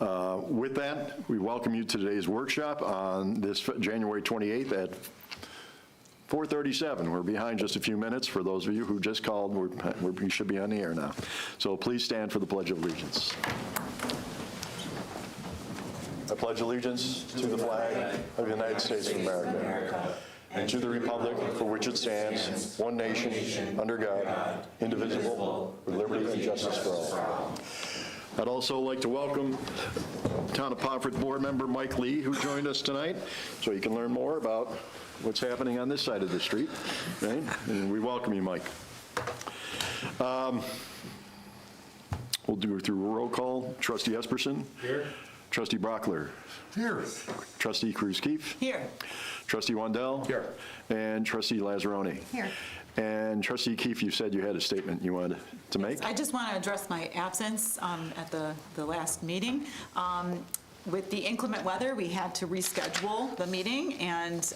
With that, we welcome you to today's workshop on this January 28th at 4:37. We're behind just a few minutes. For those of you who just called, we should be on the air now. So please stand for the Pledge of Allegiance. I pledge allegiance to the flag of the United States of America and to the republic for which it stands, one nation, under God, indivisible, with liberty and justice for all. I'd also like to welcome Town of Pomfret Board Member Mike Lee, who joined us tonight, so you can learn more about what's happening on this side of the street, right? And we welcome you, Mike. We'll do it through a roll call. Trustee Esperson. Here. Trustee Brockler. Here. Trustee Cruz-Keefe. Here. Trustee Wandel. Here. And Trustee Lazzaroni. Here. And Trustee Keefe, you said you had a statement you wanted to make? I just want to address my absence at the last meeting. With the inclement weather, we had to reschedule the meeting, and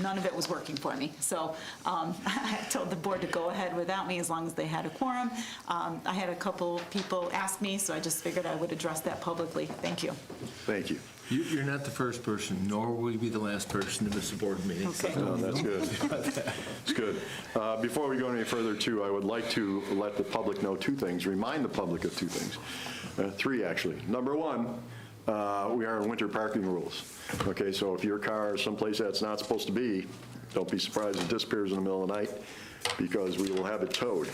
none of it was working for me. So I told the board to go ahead without me as long as they had a quorum. I had a couple people ask me, so I just figured I would address that publicly. Thank you. Thank you. You're not the first person, nor will you be the last person to miss a board meeting. Okay. No, that's good. It's good. Before we go any further, too, I would like to let the public know two things, remind the public of two things. Three, actually. Number one, we are in winter parking rules. Okay, so if your car is someplace that's not supposed to be, don't be surprised it disappears in the middle of the night, because we will have it towed.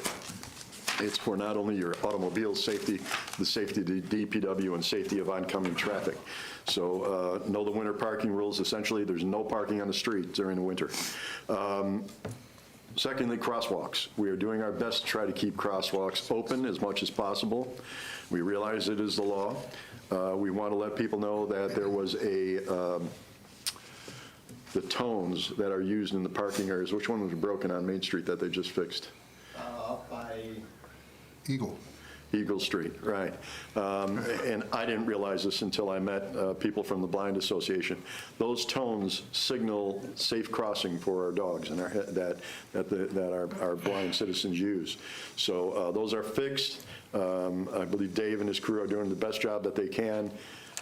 It's for not only your automobile safety, the safety of the DPW, and safety of oncoming traffic. So know the winter parking rules. Essentially, there's no parking on the street during the winter. Secondly, crosswalks. We are doing our best to try to keep crosswalks open as much as possible. We realize it is the law. We want to let people know that there was the tones that are used in the parking areas. Which one was broken on Main Street that they just fixed? Up by Eagle Street, right. And I didn't realize this until I met people from the Blind Association. Those tones signal safe crossing for our dogs and that our blind citizens use. So those are fixed. I believe Dave and his crew are doing the best job that they can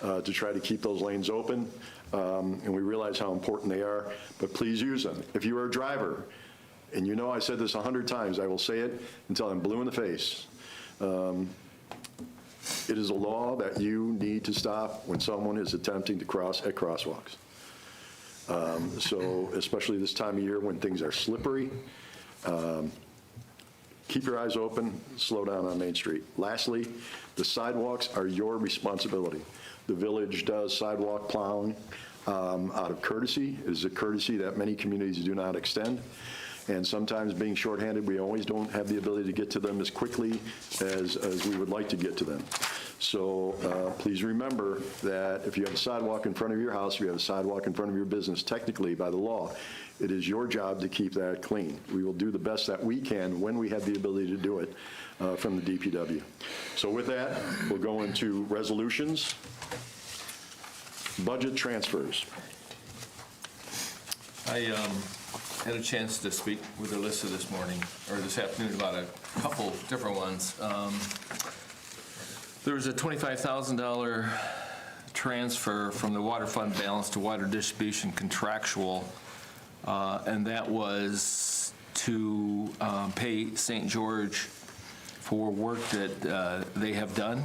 to try to keep those lanes open. And we realize how important they are, but please use them. If you are a driver, and you know I said this 100 times, I will say it until I'm blue in the face. It is a law that you need to stop when someone is attempting to cross at crosswalks. So especially this time of year when things are slippery, keep your eyes open, slow down on Main Street. Lastly, the sidewalks are your responsibility. The village does sidewalk plowing out of courtesy. It is a courtesy that many communities do not extend. And sometimes being shorthanded, we always don't have the ability to get to them as quickly as we would like to get to them. So please remember that if you have a sidewalk in front of your house, if you have a sidewalk in front of your business, technically by the law, it is your job to keep that clean. We will do the best that we can when we have the ability to do it from the DPW. So with that, we'll go into resolutions, budget transfers. I had a chance to speak with Alyssa this morning, or this afternoon, about a couple different ones. There was a $25,000 transfer from the water fund balance to water distribution contractual, and that was to pay St. George for work that they have done.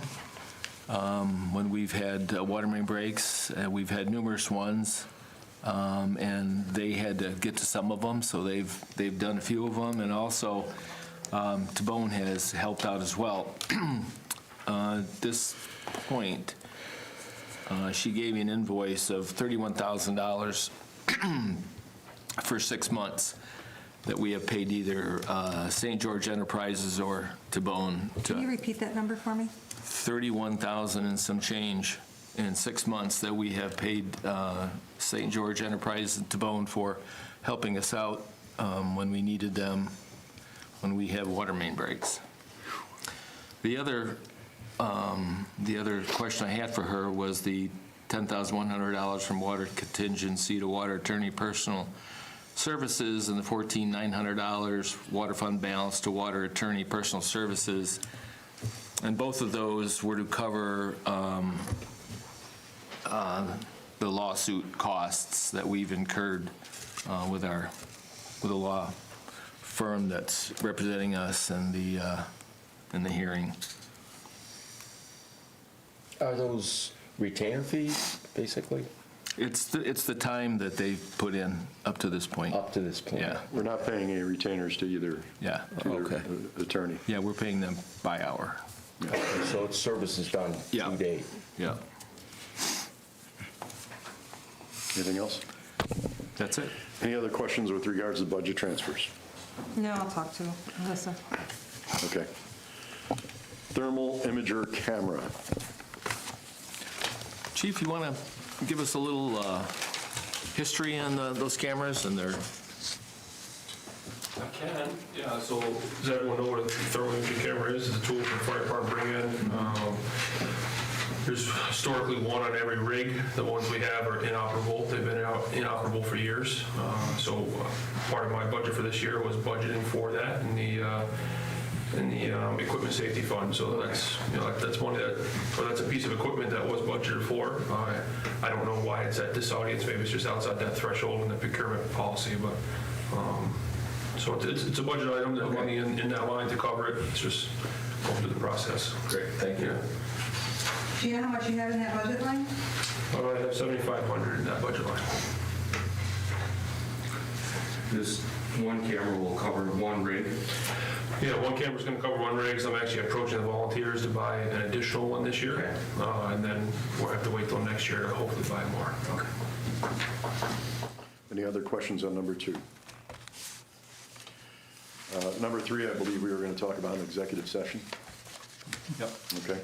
When we've had water main breaks, we've had numerous ones. And they had to get to some of them, so they've done a few of them, and also Tabone has helped out as well. At this point, she gave me an invoice of $31,000 for 6 months that we have paid either St. George Enterprises or Tabone. Can you repeat that number for me? $31,000 and some change in 6 months that we have paid St. George Enterprise and Tabone for helping us out when we needed them, when we have water main breaks. The other question I had for her was the $10,100 from water contingency to water attorney personal services and the $14,900 water fund balance to water attorney personal services. And both of those were to cover the lawsuit costs that we've incurred with a law firm that's representing us in the hearing. Are those retainer fees, basically, It's the time that they've put in up to this point. up to this point? Yeah, We're not paying any retainers to either Okay. attorney. yeah, we're paying them by hour. So it's services done Yeah. to date? Yeah, Anything else? that's it. Any other questions with regards to budget transfers? No, I'll talk to Alyssa. Okay. Thermal imager camera. Chief, you want to give us a little history on those cameras and their... I can, yeah, so does everyone know what a thermal imaging camera is? It's a tool for the fire department to bring in. There's historically one on every rig. The ones we have are inoperable. They've been inoperable for years. So part of my budget for this year was budgeting for that in the equipment safety fund. So that's, that's money or that's a piece of equipment that was budgeted for. I don't know why it's at this audience. Maybe it's just outside that threshold in the procurement policy, but so it's a budget item, that money in that line to cover it. It's just going through the process. Great, thank you. Do you know how much you have in that budget line? I have 7,500 in that budget line. This one camera will cover one rig. Yeah, one camera's going to cover one rig, so I'm actually approaching the volunteers to buy an additional one this year. And then we'll have to wait till next year to hopefully buy more. Okay. Any other questions on number 2? Number 3, I believe we were going to talk about an executive session. Yep. Okay.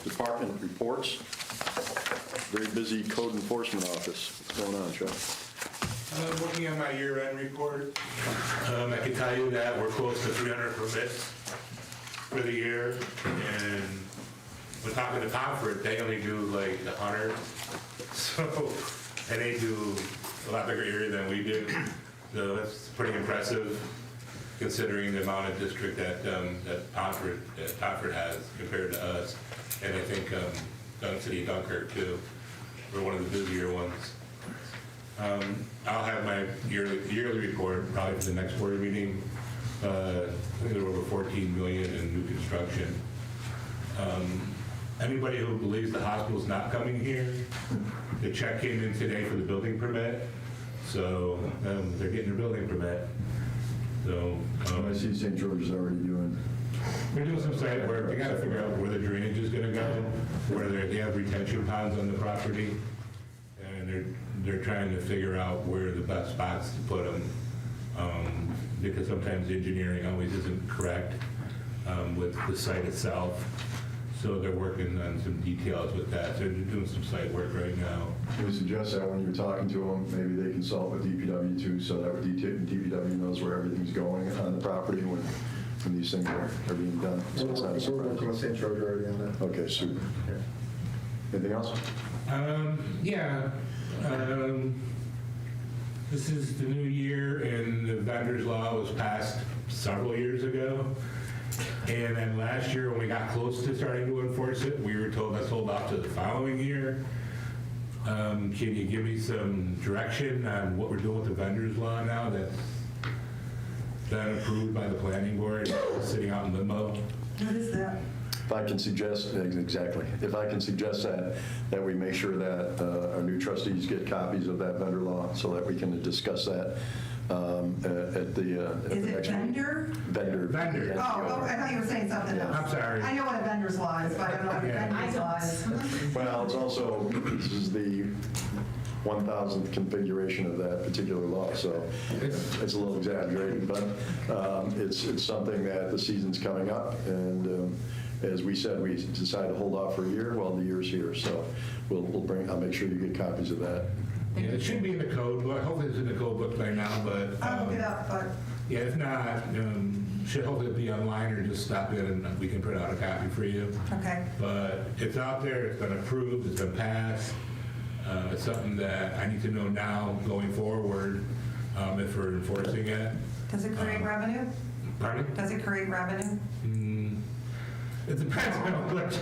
Department reports. Very busy code enforcement office. What's going on, Chuck? Looking at my year-end report, I can tell you that we're close to 300 permits for the year, and we're talking to Comfort, they only do like 100, so, and they do a lot bigger area than we do, so that's pretty impressive considering the amount of district that Comfort has compared to us, and I think City of Dunkirk too, we're one of the busier ones. I'll have my yearly report probably for the next board meeting. I think there were over 14 million in new construction. Anybody who believes the hospital's not coming here, the check came in today for the building permit, so they're getting their building permit. So I see St. George is already doing. we're doing some site work. They got to figure out where the drainage is going to go, where they have retention ponds on the property, and they're trying to figure out where the best spots to put them, because sometimes engineering always isn't correct with the site itself. So they're working on some details with that. So they're doing some site work right now. We suggest that when you're talking to them, maybe they consult with DPW too, so that DPW knows where everything's going on the property when these things are being done. So it's not a We're surprise. working with St. George already on that. Okay, super. Anything else? Yeah. This is the new year, and the vendor's law was passed several years ago. And then last year, when we got close to starting to enforce it, we were told let's hold off to the following year. Can you give me some direction on what we're doing with the vendor's law now that's been approved by the planning board, sitting out in limbo? What is that? If I can suggest, exactly, if I can suggest that we make sure that our new trustees get copies of that vendor law so that we can discuss that at the Is it next meeting. vendor? Vendor. Oh, I thought you were saying something else. I'm sorry. I know what a vendor's law is, but I don't know what a Yeah. vendor's law is. Well, it's also, this is the 1,000th configuration of that particular law, so it's a little exaggerated, but it's something that the season's coming up, and as we said, we decided to hold off for a year. Well, the year's here, so I'll make sure you get copies of that. Yeah, it should be in the code book. Hopefully it's in the code book by now, but I'll look it up, but yeah, if not, should hopefully be online or just stop in and we can print out a copy for you. okay. But it's out there, it's been approved, it's been passed. It's something that I need to know now going forward if we're enforcing it. Does it create revenue? Pardon me? Does it create revenue? It depends on how much,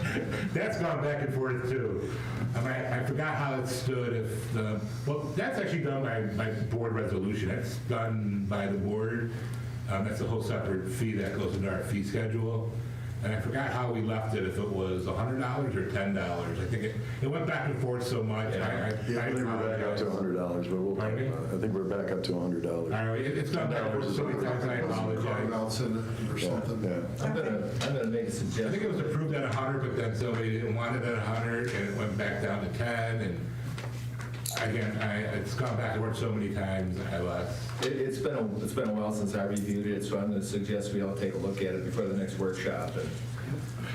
that's gone back and forth too. I forgot how it stood if the, well, that's actually done by board resolution. That's done by the board. That's a whole separate fee that goes into our fee schedule. And I forgot how we left it, if it was $100 or $10. I think it went back and forth so much. I think we're back up to $100, but we'll, Pardon me? I think we're back up to $100. All right, it's gone back and forth so many times, I apologize. Outs in it or something. Yeah. I'm gonna make a I suggestion. think it was approved at 100, but then somebody didn't want it at 100, and it went back down to 10, and again, it's gone back and forth so many times, I lost. It's been a while since I reviewed it, so I'm gonna suggest we all take a look at it before the next workshop.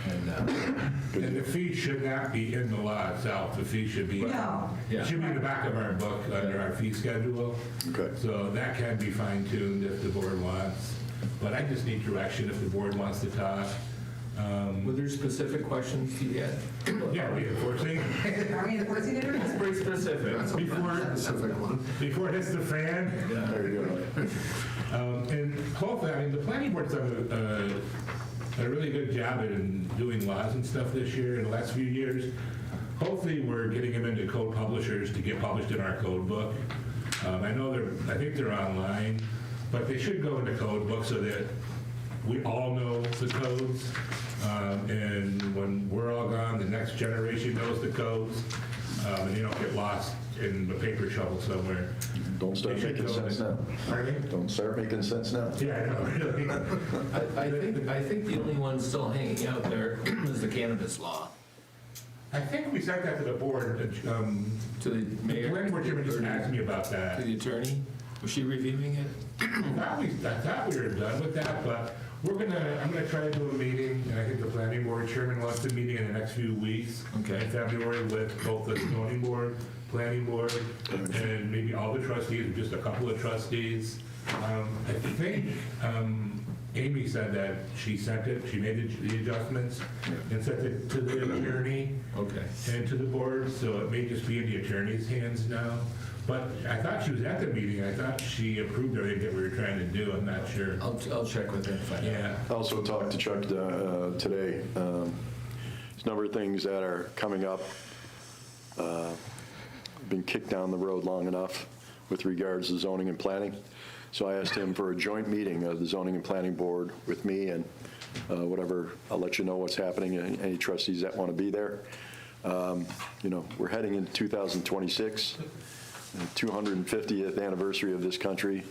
And the fee should not be in the law itself, the fee should be, No. it should be in the back of our book, under our fee schedule. Okay. So that can be fine-tuned if the board wants, but I just need direction if the board wants to talk. Were there specific questions you had? Yeah, reinforcing. Are we enforcing it or not? Pretty specific. Specific one. Before it hits the fan. There you go. And hopefully, I mean, the planning board's done a really good job in doing laws and stuff this year, in the last few years. Hopefully, we're getting them into code publishers to get published in our code book. I think they're online, but they should go into code book so that we all know the codes. And when we're all gone, the next generation knows the codes, and they don't get lost in the paper shovel somewhere. Don't start They should making go sense in- now. Pardon me? Don't start making sense now. Yeah, I know, really. I think the only one still hanging out there is the cannabis law. I think we sent that to the board. To the The mayor? planning board chairman just asked me about that. To the attorney? Was she reviewing it? I thought we were done with that, but I'm gonna try to do a meeting, and I think the planning board chairman wants a meeting in the next few weeks. Okay. In February with both the zoning board, planning board, and maybe all the trustees, or just a couple of trustees. I think Amy said that she sent it, she made the adjustments and sent it to the attorney. Okay. And to the board, so it may just be in the attorney's hands now. But I thought she was at the meeting, I thought she approved everything that we were trying to do, I'm not sure. I'll check with her and find out. Yeah. I also talked to Chuck today. There's a number of things that are coming up, been kicked down the road long enough with regards to zoning and planning. So I asked him for a joint meeting of the zoning and planning board with me and whatever, I'll let you know what's happening, any trustees that want to be there. We're heading into 2026, the 250th anniversary of this country,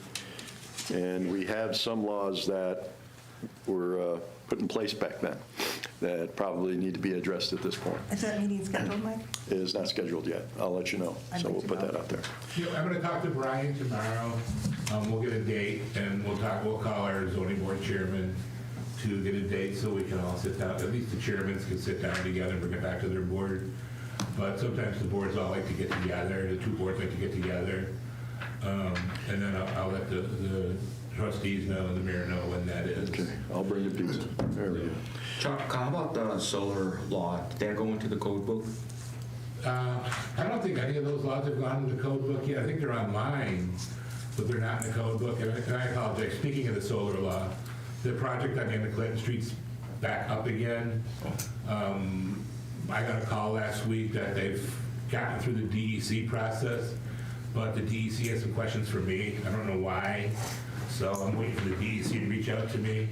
and we have some laws that were put in place back then that probably need to be addressed at this point. Is that meeting scheduled, Mike? It is not scheduled yet. I'll let you know, so we'll put that out there. I'm gonna talk to Brian tomorrow, we'll get a date, and we'll call our zoning board chairman to get a date so we can all sit down, at least the chairmen can sit down together and bring it back to their board. But sometimes the boards all like to get together, the two boards like to get together. And then I'll let the trustees know and the mayor know when that is. Okay, I'll bring you pizza. There we go. Chuck, how about the solar law? Did that go into the code book? I don't think any of those laws have gone into the code book yet. I think they're online, but they're not in the code book. And I apologize, speaking of the solar law, the project on the end of Clinton Street's back up again. I got a call last week that they've gotten through the DEC process, but the DEC has some questions for me. I don't know why. So I'm waiting for the DEC to reach out to me.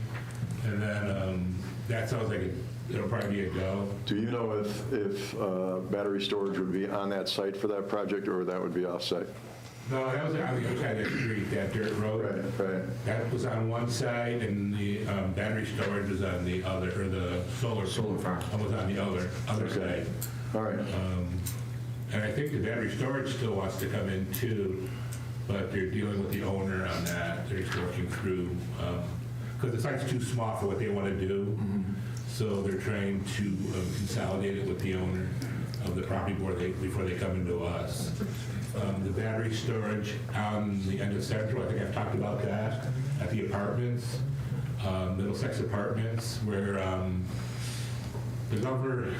And then that sounds like it'll probably be a go. Do you know if battery storage would be on that site for that project, or that would be off-site? No, that was on the other side of the street, that dirt road. Right. That was on one side, and the battery storage was on the other, or the solar farm was on the other side. All right. And I think the battery storage still wants to come in too, but they're dealing with the owner on that. They're just working through, because the site's too small for what they want to do. So they're trying to consolidate it with the owner of the property before they come into us. The battery storage on the end of Central, I think I've talked about that, at the apartments, Middlesex Apartments, where the governor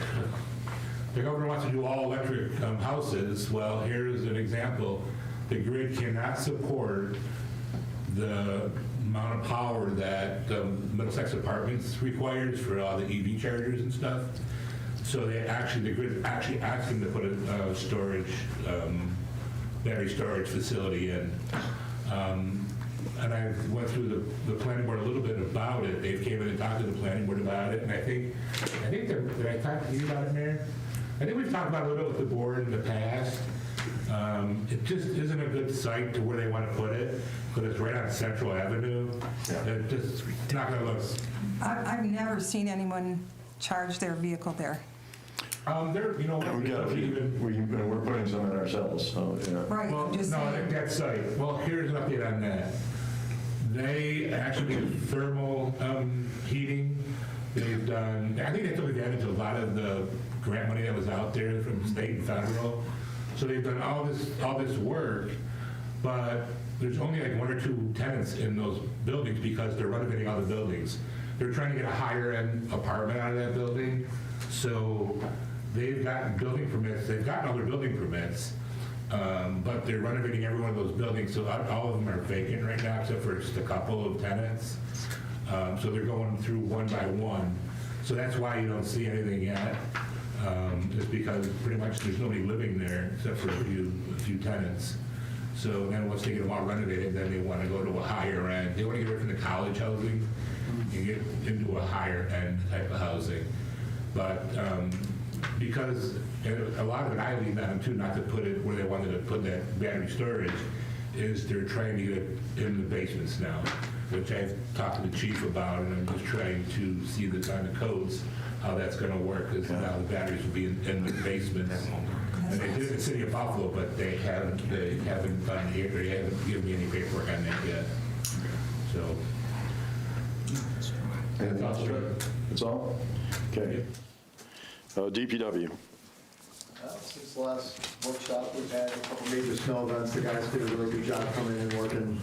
wants to do all electric houses. Well, here's an example. The grid cannot support the amount of power that Middlesex Apartments requires for all the EV chargers and stuff. So the grid actually asked them to put a battery storage facility in. And I went through the planning board a little bit about it. They came in and talked to the planning board about it, and I think did I talk to you about it, Mayor? I think we've talked about it a little bit with the board in the past. It just isn't a good site to where they want to put it, because it's right on Central Avenue. It just, it's not gonna look. I've never seen anyone charge their vehicle there. There, you know, We got a few, we're putting some in ourselves, so, yeah. Right, Well, I'm just no, saying. that site. Well, here's an update on that. They actually do thermal heating. They've done, I think they took advantage of a lot of the grant money that was out there from state and federal. So they've done all this work, but there's only like 1 or 2 tenants in those buildings because they're renovating all the buildings. They're trying to get a higher end apartment out of that building. So they've gotten building permits, they've gotten all their building permits, but they're renovating every one of those buildings, so all of them are vacant right now, except for just a couple of tenants. So they're going through one by one. So that's why you don't see anything yet, is because pretty much there's nobody living there except for a few tenants. So then once they get them all renovated, then they want to go to a higher end. They want to get away from the college housing and get into a higher end type of housing. But because a lot of it, I leave on too, not to put it where they wanted to put that battery storage, is they're trying to get it in the basements now, which I've talked to the chief about, and I'm just trying to see the kind of codes, how that's going to work, because now the batteries will be in the basements. And they did it in the city of Buffalo, but they haven't done it, or they haven't given me any paperwork on that yet. So. Anything else, Chuck? That's all? Okay. DPW. Since the last workshop, we've had a couple major snow events. The guys did a really good job coming in and working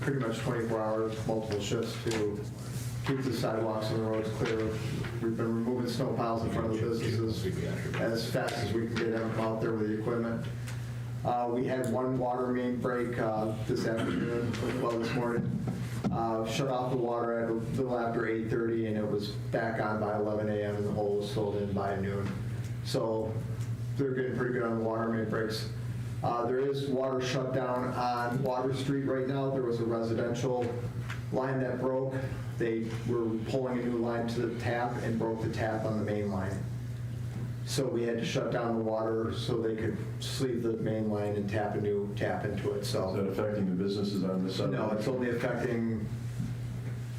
pretty much 24 hours, multiple shifts to keep the sidewalks and the roads clear. We've been removing snow piles in front of the businesses as fast as we can get them out there with the equipment. We had one water main break this afternoon, well, this morning. Shut off the water at a little after 8:30, and it was back on by 11 a.m., and the hole was filled in by noon. So they're getting pretty good on the water main breaks. There is water shut down on Water Street right now. There was a residential line that broke. They were pulling a new line to the tap and broke the tap on the main line. So we had to shut down the water so they could sleeve the main line and tap a new tap into it. So Is that affecting the businesses on this side? no, it's only affecting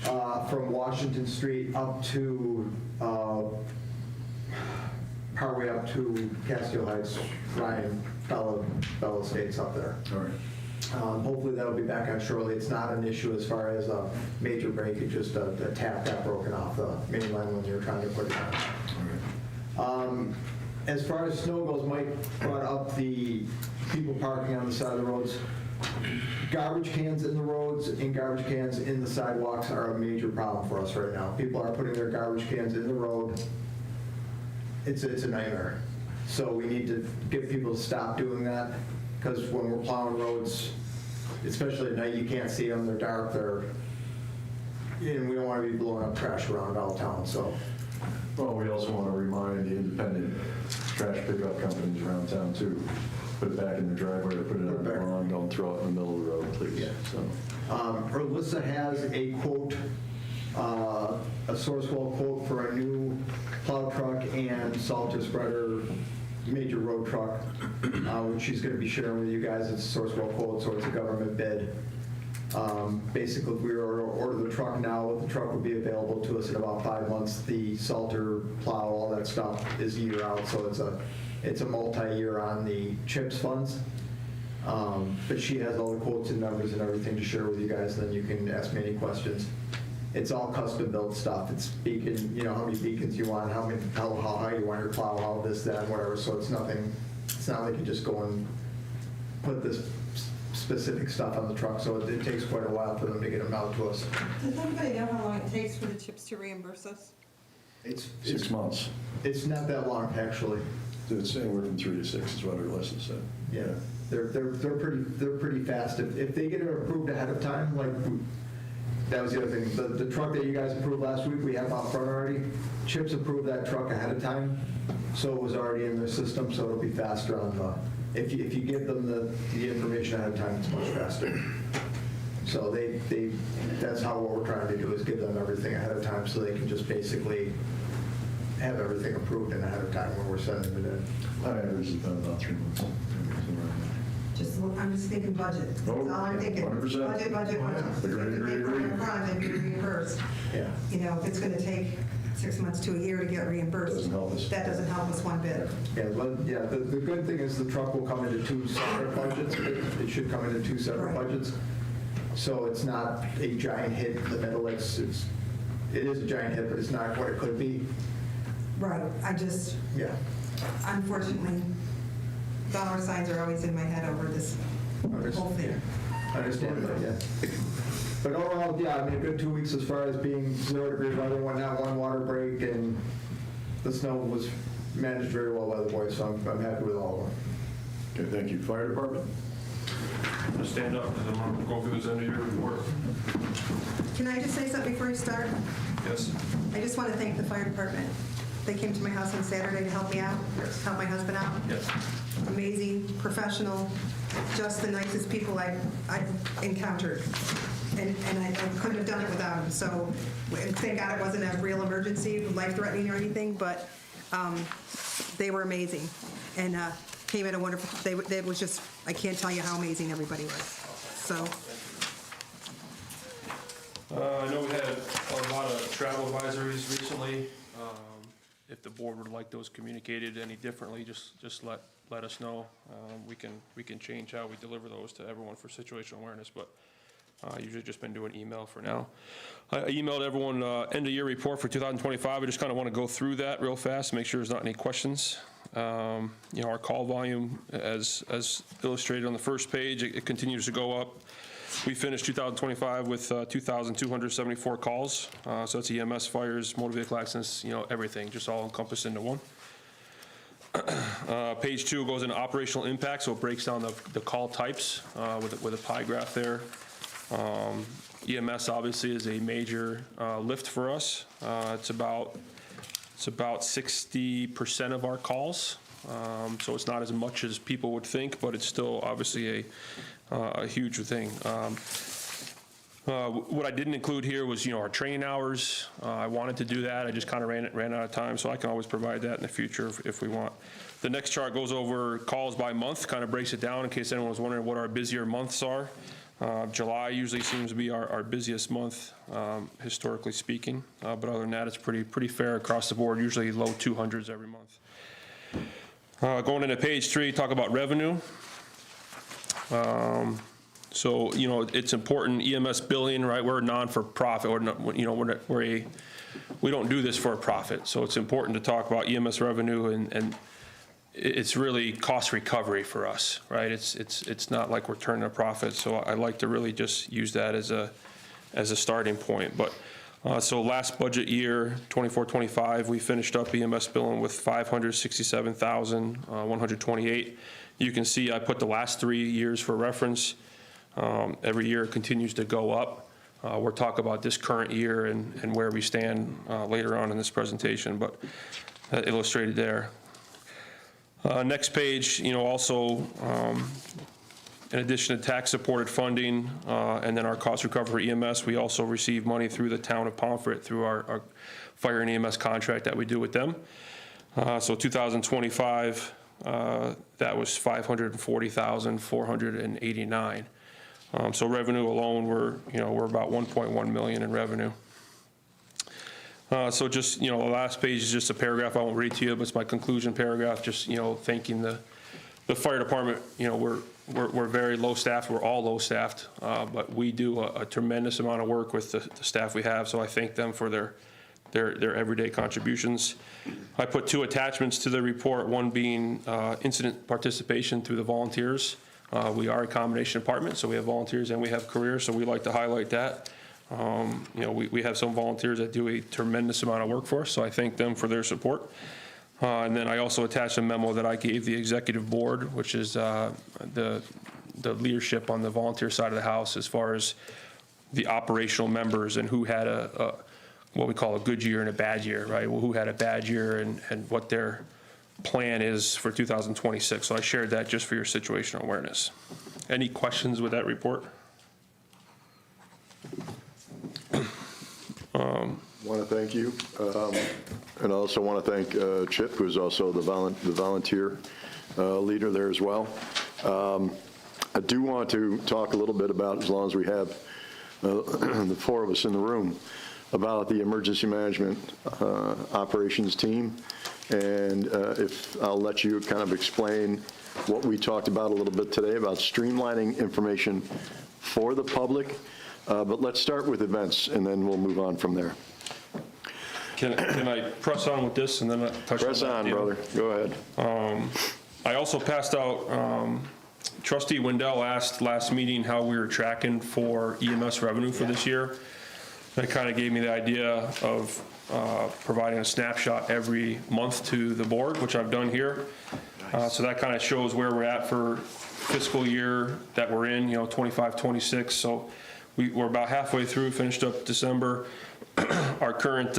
from Washington Street up to partway up to Castile Heights, Ryan, Bella Estates up there. All right. Hopefully that'll be back on shortly. It's not an issue as far as a major breakage, just a tap got broken off the main line when you were trying to put it on. As far as snow goes, Mike brought up the people parking on the side of the roads. Garbage cans in the roads and garbage cans in the sidewalks are a major problem for us right now. People are putting their garbage cans in the road. It's a nightmare. So we need to get people to stop doing that, because when we're plowing roads, especially at night, you can't see them, they're dark, and we don't want to be blowing up trash around all town, so. Well, we also want to remind the independent trash pickup companies around town too. Put it back in the driveway or put it on the lawn, don't throw it in the middle of the road, please. Yeah. So. Alyssa has a quote, a Sourcewell quote for a new plow truck and salter spreader major road truck, which she's going to be sharing with you guys. It's a Sourcewell quote, so it's a government bid. Basically, if we were to order the truck now, the truck would be available to us in about 5 months. The salter, plow, all that stuff is a year out, so it's a multi-year on the CHIPS funds. But she has all the quotes and numbers and everything to share with you guys, then you can ask me any questions. It's all custom built stuff. It's beacon, you know, how many beacons you want, how you want your plow, how this, that, whatever. So it's not like you just go and put this specific stuff on the truck. So it takes quite a while for them to get them out to us. Does anybody know how long it takes for the CHIPS to reimburse us? It's 6 months. It's not that long, actually. It's anywhere from 3 to 6 is what our lesson said. Yeah, they're pretty fast. If they get it approved ahead of time, like that was the other thing. The truck that you guys approved last week, we have out front already. Chips approved that truck ahead of time, so it was already in their system, so it'll be faster on the, if you give them the information ahead of time, it's much faster. So that's how what we're trying to do, is give them everything ahead of time, so they can just basically have everything approved and ahead of time when we're sending it in. I average has been about 3 months. I'm just thinking budget. That's all I'm thinking. 100%. Budget. Agree. Project, be reimbursed. Yeah. You know, if it's going to take 6 months to a year to get reimbursed. Doesn't help us. That doesn't help us one bit. Yeah, the good thing is the truck will come into 2 separate budgets. It should come into 2 separate Right. budgets. So it's not a giant hit in the middle. It is a giant hit, but it's not what it could be. Right, Yeah. unfortunately, dollar signs are always in my head over this whole thing. I understand that, yeah. But overall, yeah, I mean, a good 2 weeks as far as being 0-degree weather, not one water break, and the snow was managed very well by the boys, so I'm happy with all of them. Okay, thank you. Fire department? I'm gonna stand up because I'm gonna go through this end of your report. Can I just say something before you start? Yes? I just want to thank the fire department. They came to my house on Saturday to help me out, help my husband out. Yes. Amazing, professional, just the nicest people I've encountered. And I couldn't have done it without them. So thank God it wasn't a real emergency, life-threatening or anything, but they were amazing. And came at a wonderful, they was just, I can't tell you how amazing everybody was. So, I know we had a lot of travel advisories recently. If the board would like those communicated any differently, just let us know. We can change how we deliver those to everyone for situational awareness, but usually just been doing email for now. I emailed everyone end of year report for 2025. I just kind of want to go through that real fast, make sure there's not any questions. Our call volume, as illustrated on the first page, it continues to go up. We finished 2025 with 2,274 calls. So that's EMS, fires, motor vehicle accidents, everything, just all encompassed into one. Page 2 goes into operational impact, so it breaks down the call types with a pie graph there. EMS obviously is a major lift for us. It's about 60% of our calls. So it's not as much as people would think, but it's still obviously a huge thing. What I didn't include here was, our training hours. I wanted to do that. I just kind of ran out of time, so I can always provide that in the future if we want. The next chart goes over calls by month, kind of breaks it down in case anyone was wondering what our busier months are. July usually seems to be our busiest month, historically speaking. But other than that, it's pretty fair across the board, usually low 200s every month. Going into page 3, talk about revenue. So, it's important, EMS billing, right? We're a non-for-profit, we don't do this for a profit. So it's important to talk about EMS revenue, and it's really cost recovery for us, right? It's not like we're turning a profit. So I like to really just use that as a starting point. But so last budget year, 24-25, we finished up EMS billing with 567,128. You can see I put the last 3 years for reference. Every year it continues to go up. We'll talk about this current year and where we stand later on in this presentation, but illustrated there. Next page, also in addition to tax-supported funding and then our cost recovery for EMS, we also receive money through the town of Pomfret through our fire and EMS contract that we do with them. So 2025, that was $540,489. So revenue alone, we're about 1.1 million in revenue. So just, the last page is just a paragraph I won't read to you, but it's my conclusion paragraph, just, thanking the fire department. We're very low staffed, we're all low staffed, but we do a tremendous amount of work with the staff we have, so I thank them for their everyday contributions. I put 2 attachments to the report, one being incident participation through the volunteers. We are a combination department, so we have volunteers and we have careers, so we like to highlight that. We have some volunteers that do a tremendous amount of work for us, so I thank them for their support. And then I also attached a memo that I gave the executive board, which is the leadership on the volunteer side of the house, as far as the operational members and who had what we call a good year and a bad year, right? Well, who had a bad year and what their plan is for 2026. So I shared that just for your situational awareness. Any questions with that report? Want to thank you, and I also want to thank Chip, who's also the volunteer leader there as well. I do want to talk a little bit about, as long as we have the four of us in the room, about the emergency management operations team. And if I'll let you kind of explain what we talked about a little bit today about streamlining information for the public. But let's start with events, and then we'll move on from there. Can I press on with this and then touch on Press that on, deal? brother. Go ahead. I also passed out, Trustee Wendell asked last meeting how we were tracking for EMS revenue for this year. That kind of gave me the idea of providing a snapshot every month to the board, which I've done here. So that kind of shows where we're at for fiscal year that we're in, 25, 26. So we're about halfway through, finished up December. Our current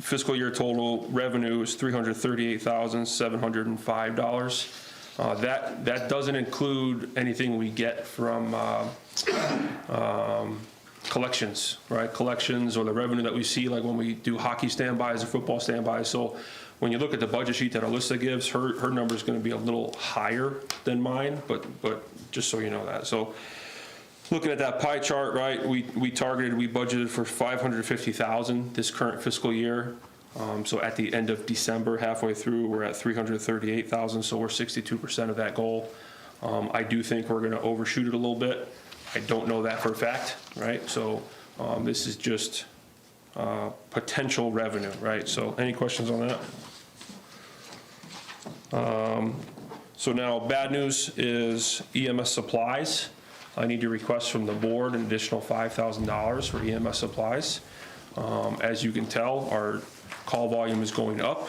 fiscal year total revenue is $338,705. That doesn't include anything we get from collections, right? Collections or the revenue that we see, like when we do hockey standbys or football standbys. So when you look at the budget sheet that Alyssa gives, her number is going to be a little higher than mine, but just so you know that. So looking at that pie chart, right, we budgeted for $550,000 this current fiscal year. So at the end of December, halfway through, we're at $338,000, so we're 62% of that goal. I do think we're going to overshoot it a little bit. I don't know that for a fact, right? So this is just potential revenue, right? So any questions on that? So now bad news is EMS supplies. I need to request from the board an additional $5,000 for EMS supplies. As you can tell, our call volume is going up.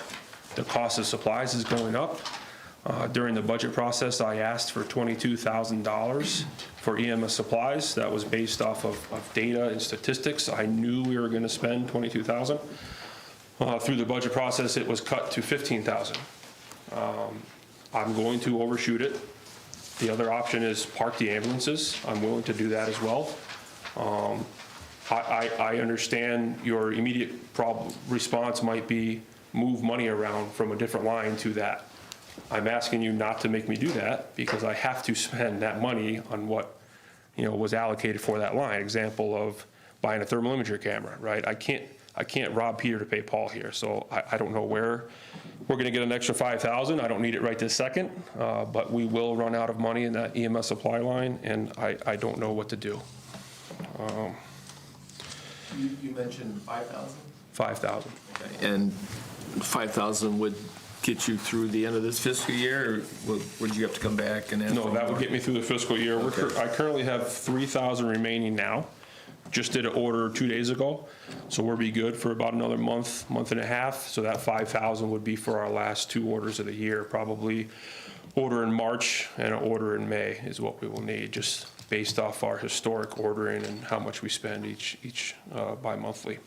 The cost of supplies is going up. During the budget process, I asked for $22,000 for EMS supplies. That was based off of data and statistics. I knew we were going to spend $22,000. Through the budget process, it was cut to $15,000. I'm going to overshoot it. The other option is park the ambulances. I'm willing to do that as well. I understand your immediate response might be move money around from a different line to that. I'm asking you not to make me do that because I have to spend that money on what was allocated for that line. Example of buying a thermal imager camera, right? I can't rob Peter to pay Paul here. So I don't know where we're going to get an extra $5,000. I don't need it right this second, but we will run out of money in that EMS supply line, and I don't know what to do. You mentioned 5,000? 5,000. Okay. And 5,000 would get you through the end of this fiscal year, or would you have to come back and ask? No, that would get me through the fiscal year. Okay. I currently have 3,000 remaining now. Just did an order 2 days ago, so we'll be good for about another month and a half. So that 5,000 would be for our last 2 orders of the year. Probably order in March and an order in May is what we will need, just based off our historic ordering and how much we spend each bi-monthly.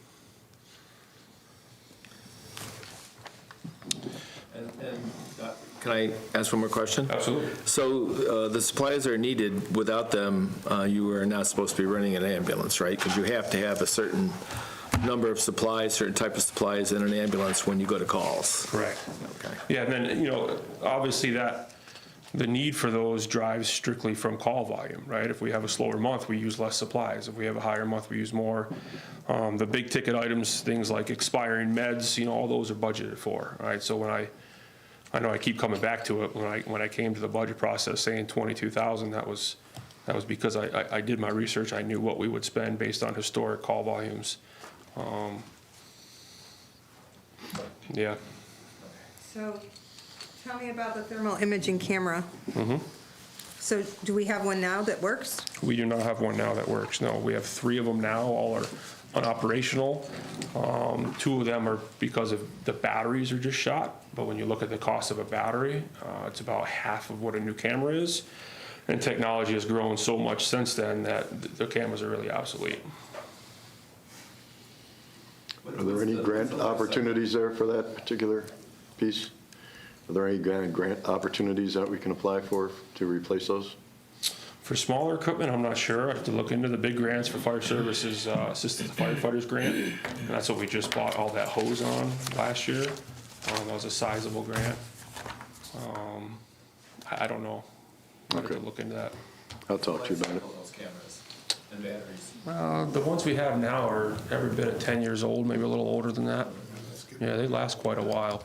Can I ask one more question? Absolutely. So the supplies are needed. Without them, you are not supposed to be running an ambulance, right? Because you have to have a certain number of supplies, certain type of supplies in an ambulance when you go to calls. Correct. Okay. Yeah, and then, obviously the need for those drives strictly from call volume, right? If we have a slower month, we use less supplies. If we have a higher month, we use more. The big ticket items, things like expiring meds, all those are budgeted for, right? So when I know I keep coming back to it, when I came to the budget process saying 22,000, that was because I did my research. I knew what we would spend based on historic call volumes. Yeah. So tell me about the thermal imaging camera. Mm-hmm. So do we have one now that works? We do not have one now that works. No, we have 3 of them now. All are unoperational. 2 of them are because of the batteries are just shot. But when you look at the cost of a battery, it's about half of what a new camera is. And technology has grown so much since then that the cameras are really obsolete. Are there any grant opportunities there for that particular piece? Are there any grant opportunities that we can apply for to replace those? For smaller equipment, I'm not sure. I have to look into the big grants for fire services, assisted firefighters grant. And that's what we just bought all that hose on last year. That was a sizable grant. I don't know. I have to look into that. I'll talk to you about it. Those cameras and batteries. The ones we have now are every bit of 10 years old, maybe a little older than that. Yeah, they last quite a while.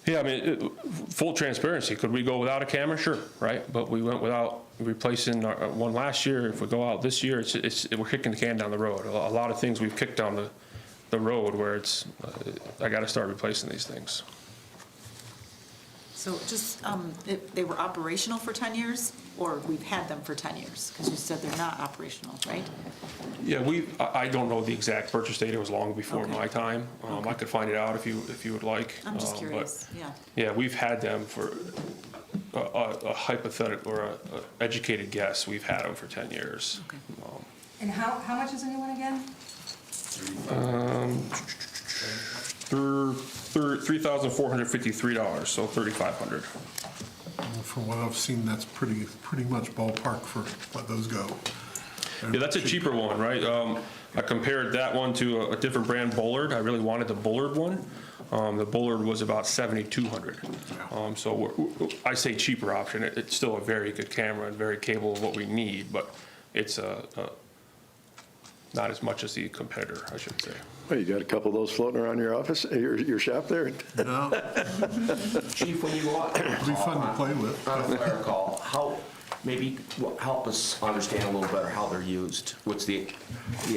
Yeah, I mean, full transparency, could we go without a camera? Sure, right? But we went without replacing one last year. If we go out this year, we're kicking the can down the road. A lot of things we've kicked down the road where it's, I got to start replacing these things. So just, they were operational for 10 years, or we've had them for 10 years? Because you said they're not operational, right? Yeah, I don't know the exact purchase date. It was long before Okay. my time. I could find it out if you would like. I'm just But, curious, yeah. yeah, we've had them for a hypothetical or a educated guess. We've had them for 10 years. Okay. And how much is a new one again? $3,453, so $3,500. From what I've seen, that's pretty much ballpark for what those go. Yeah, that's a cheaper one, right? I compared that one to a different brand, Bullard. I really wanted the Bullard one. The Bullard was about $7,200. So I say cheaper option. It's still a very good camera and very capable of what we need, but it's not as much as the competitor, I should say. Well, you got a couple of those floating around your office, your shop there? No, Chief, when you go out it'd be fun to play with. on a fire call, maybe help us understand a little better how they're used. What's the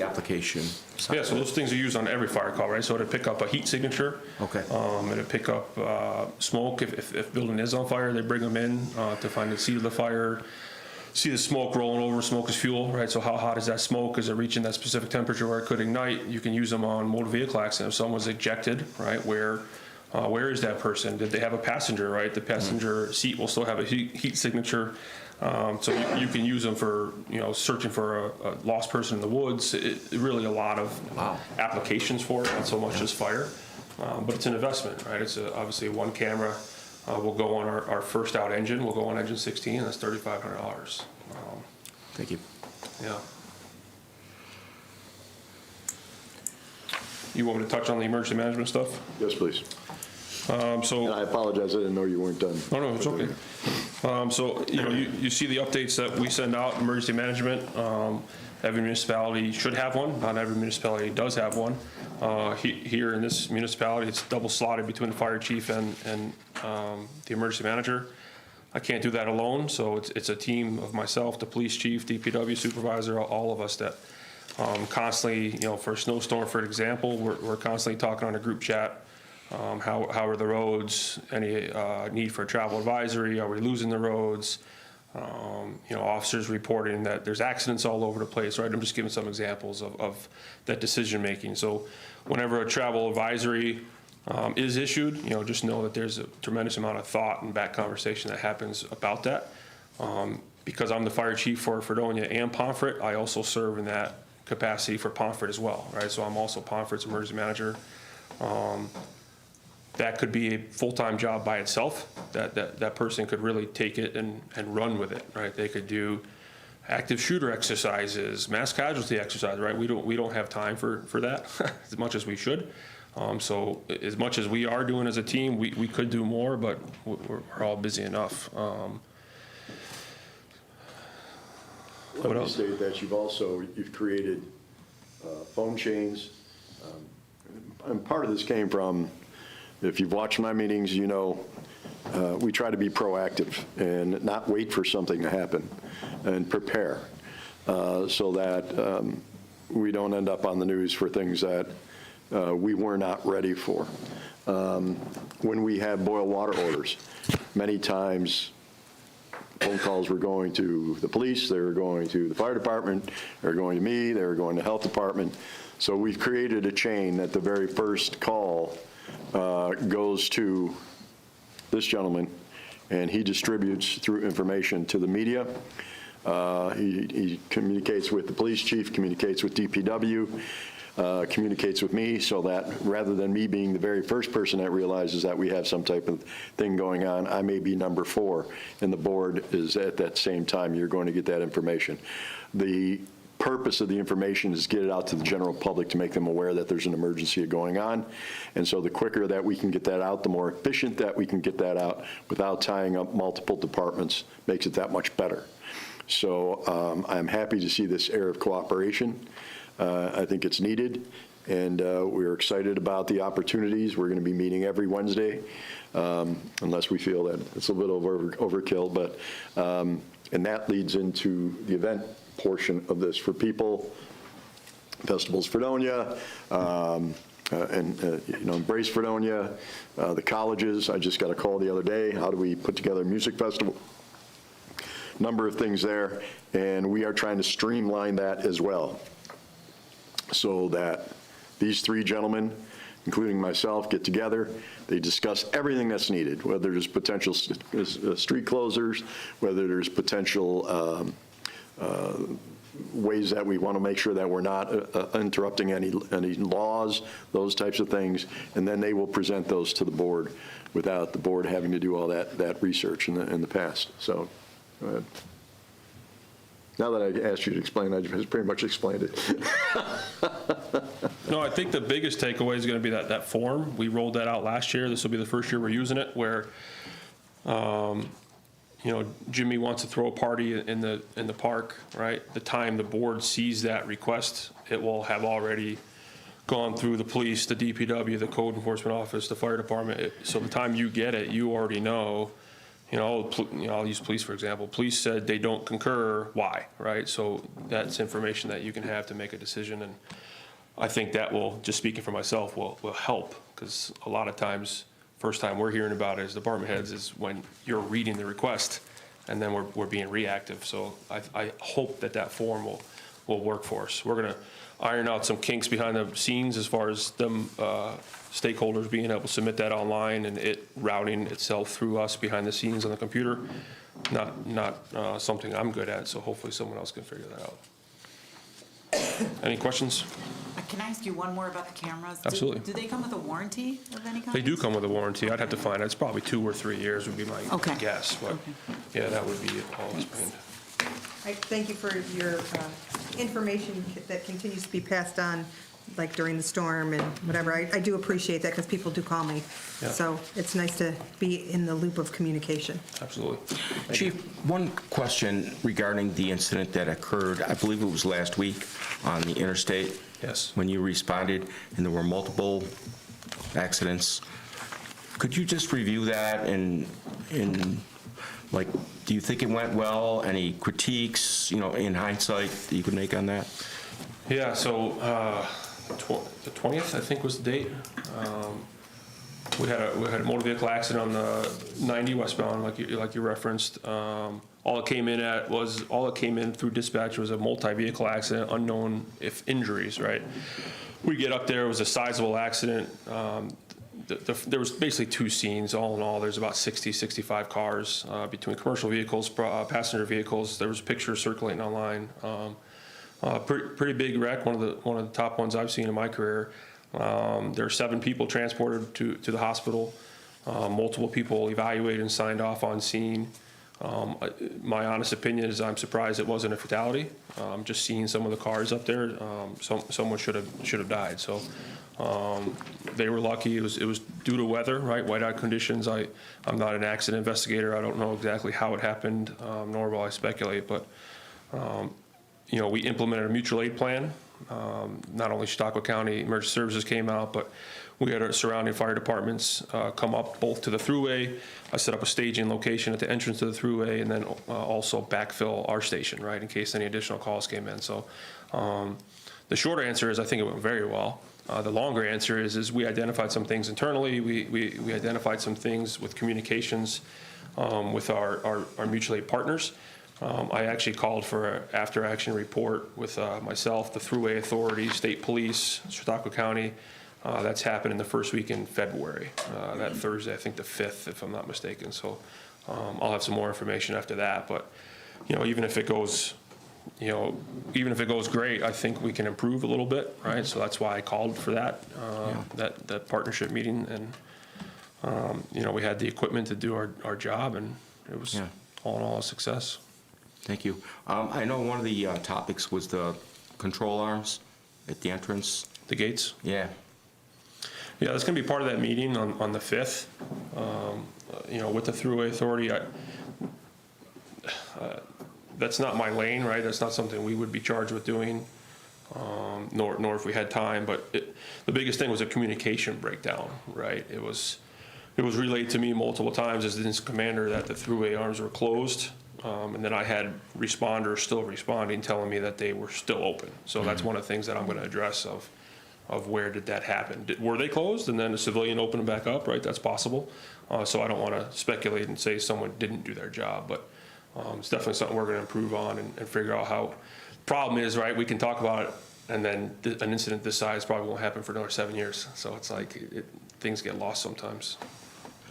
application? Yeah, so those things are used on every fire call, right? So to pick up a heat signature. Okay. And to pick up smoke. If building is on fire, they bring them in to find the seat of the fire, see the smoke rolling over. Smoke is fuel, right? So how hot is that smoke? Is it reaching that specific temperature where it could ignite? You can use them on motor vehicle accidents. If someone's ejected, right, where is that person? Did they have a passenger, right? The passenger seat will still have a heat signature. So you can use them for, searching for a lost person in the woods. Really a lot of applications for it, not so much as fire. But it's an investment, right? It's obviously one camera. Will go on our first out engine. We'll go on engine 16, and that's $3,500. Thank you. Yeah. You want me to touch on the emergency management stuff? Yes, please. So. And I apologize, I didn't know you weren't done. Oh, no, it's okay. So, you see the updates that we send out, emergency management. Every municipality should have one. Not every municipality does have one. Here in this municipality, it's double slotted between the fire chief and the emergency manager. I can't do that alone, so it's a team of myself, the police chief, DPW supervisor, all of us that constantly, for a snowstorm, for example, we're constantly talking on a group chat. How are the roads? Any need for a travel advisory? Are we losing the roads? Officers reporting that there's accidents all over the place, right? I'm just giving some examples of that decision making. So whenever a travel advisory is issued, just know that there's a tremendous amount of thought and back conversation that happens about that. Because I'm the fire chief for Fredonia and Pomfret, I also serve in that capacity for Pomfret as well, right? So I'm also Pomfret's emergency manager. That could be a full-time job by itself. That person could really take it and run with it, right? They could do active shooter exercises, mass casualty exercise, right? We don't have time for that as much as we should. So as much as we are doing as a team, we could do more, but we're all busy enough. Let me state that you've created phone chains. And part of this came from, if you've watched my meetings, we try to be proactive and not wait for something to happen and prepare so that we don't end up on the news for things that we were not ready for. When we had boil water orders, many times phone calls were going to the police, they were going to the fire department, they were going to me, they were going to the health department. So we've created a chain that the very first call goes to this gentleman, and he distributes through information to the media. He communicates with the police chief, communicates with DPW. communicates with me, so that rather than me being the very first person that realizes that we have some type of thing going on, I may be number 4, and the board is at that same time, you're going to get that information. The purpose of the information is get it out to the general public to make them aware that there's an emergency going on. And so the quicker that we can get that out, the more efficient that we can get that out without tying up multiple departments makes it that much better. So I'm happy to see this air of cooperation. I think it's needed, and we're excited about the opportunities. We're going to be meeting every Wednesday, unless we feel that it's a little overkill. But and that leads into the event portion of this for people, Festivals Fredonia, and Embrace Fredonia, the colleges. I just got a call the other day. How do we put together a music festival? Number of things there, and we are trying to streamline that as well, so that these 3 gentlemen, including myself, get together. They discuss everything that's needed, whether there's potential street closers, whether there's potential ways that we want to make sure that we're not interrupting any laws, those types of things, and then they will present those to the board without the board having to do all that research in the past. So, go ahead. Now that I asked you to explain, I just pretty much explained it. No, I think the biggest takeaway is going to be that form. We rolled that out last year. This will be the first year we're using it, where Jimmy wants to throw a party in the park, right? The time the board sees that request, it will have already gone through the police, the DPW, the code enforcement office, the fire department. So the time you get it, you already know. I'll use police, for example. Police said they don't concur. Why, right? So that's information that you can have to make a decision. And I think that will, just speaking for myself, will help, because a lot of times, first time we're hearing about it as department heads is when you're reading the request, and then we're being reactive. So I hope that form will work for us. We're going to iron out some kinks behind the scenes as far as them stakeholders being able to submit that online and it routing itself through us behind the scenes on the computer. Not something I'm good at, so hopefully someone else can figure that out. Any questions? Can I ask you one more about the cameras? Absolutely. Do they come with a warranty of any kind? They do come with a warranty. I'd have to find it. It's probably 2 or 3 years would be my guess, but yeah, that would be all explained. Thank you for your information that continues to be passed on, like during the storm and whatever. I do appreciate that, because people do call me. Yeah. So it's nice to be in the loop of communication. Absolutely. Chief, one question regarding the incident that occurred, I believe it was last week on the interstate. Yes. When you responded and there were multiple accidents. Could you just review that and like, do you think it went well? Any critiques, in hindsight that you could make on that? Yeah, so the 20th, I think, was the date. We had a motor vehicle accident on the 90 westbound, like you referenced. All it came in through dispatch was a multi-vehicle accident, unknown if injuries, right? We get up there, it was a sizable accident. There was basically 2 scenes. All in all, there's about 60, 65 cars between commercial vehicles, passenger vehicles. There was pictures circulating online. Pretty big wreck, one of the top ones I've seen in my career. There are 7 people transported to the hospital. Multiple people evaluated and signed off on scene. My honest opinion is I'm surprised it wasn't a fatality. Just seeing some of the cars up there, someone should have died. So they were lucky. It was due to weather, right? Whiteout conditions. I'm not an accident investigator. I don't know exactly how it happened, nor will I speculate. But we implemented a mutual aid plan. Not only Chautauqua County Emergency Services came out, but we had our surrounding fire departments come up both to the thruway. I set up a staging location at the entrance to the thruway, and then also backfill our station, right, in case any additional calls came in. So the shorter answer is I think it went very well. The longer answer is we identified some things internally. We identified some things with communications with our mutual aid partners. I actually called for an after-action report with myself, the Thruway Authority, State Police, Chautauqua County. That's happened in the first week in February, that Thursday, I think the 5th, if I'm not mistaken. So I'll have some more information after that. But, even if it goes you know, even if it goes great, I think we can improve a little bit, right? So that's why I called for that, that partnership meeting. And, you know, we had the equipment to do our job, and it was all in all a success. Thank you. I know one of the topics was the control arms at the entrance. The gates? Yeah. Yeah, that's going to be part of that meeting on the 5th. You know, with the Thruway Authority, that's not my lane, right? That's not something we would be charged with doing, nor if we had time. But the biggest thing was a communication breakdown, right? It was relayed to me multiple times as the incident commander that the Thruway arms were closed. And then I had responders still responding, telling me that they were still open. So that's one of the things that I'm going to address of where did that happen. Were they closed and then a civilian opened them back up, right? That's possible. So I don't want to speculate and say someone didn't do their job, but it's definitely something we're going to improve on and figure out how. Problem is, right, we can talk about it, and then an incident this size probably won't happen for another 7 years. So it's like things get lost sometimes.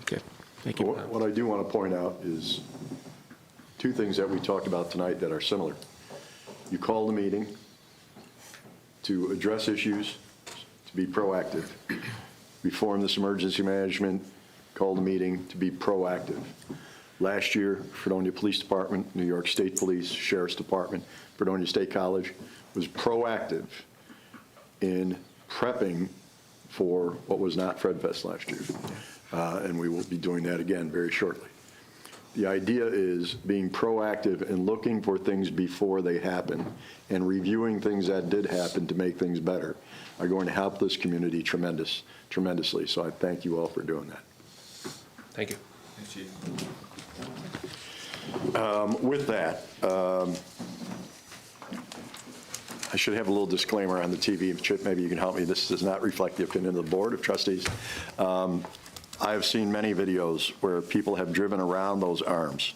Okay, thank you. What I do want to point out is two things that we talked about tonight that are similar. You called a meeting to address issues, to be proactive. We formed this emergency management, called a meeting to be proactive. Last year, Fredonia Police Department, New York State Police, Sheriff's Department, Fredonia State College was proactive in prepping for what was not FredFest last year. And we will be doing that again very shortly. The idea is being proactive and looking for things before they happen and reviewing things that did happen to make things better are going to help this community tremendously. So I thank you all for doing that. Thank you. Thanks, Chief. With that, I should have a little disclaimer on the TV. Chip, maybe you can help me. This does not reflect the opinion of the Board of Trustees. I have seen many videos where people have driven around those arms.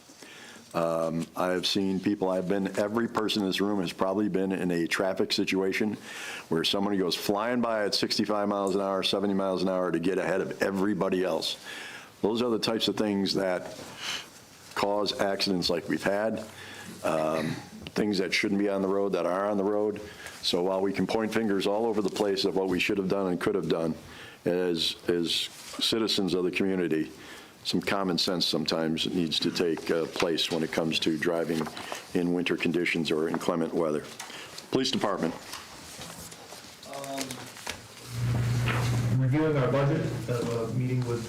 I have seen people, every person in this room has probably been in a traffic situation where somebody goes flying by at 65 miles an hour, 70 miles an hour to get ahead of everybody else. Those are the types of things that cause accidents like we've had, things that shouldn't be on the road that are on the road. So while we can point fingers all over the place of what we should have done and could have done, as citizens of the community, some common sense sometimes needs to take place when it comes to driving in winter conditions or inclement weather. Police Department. Reviewing our budget, have a meeting with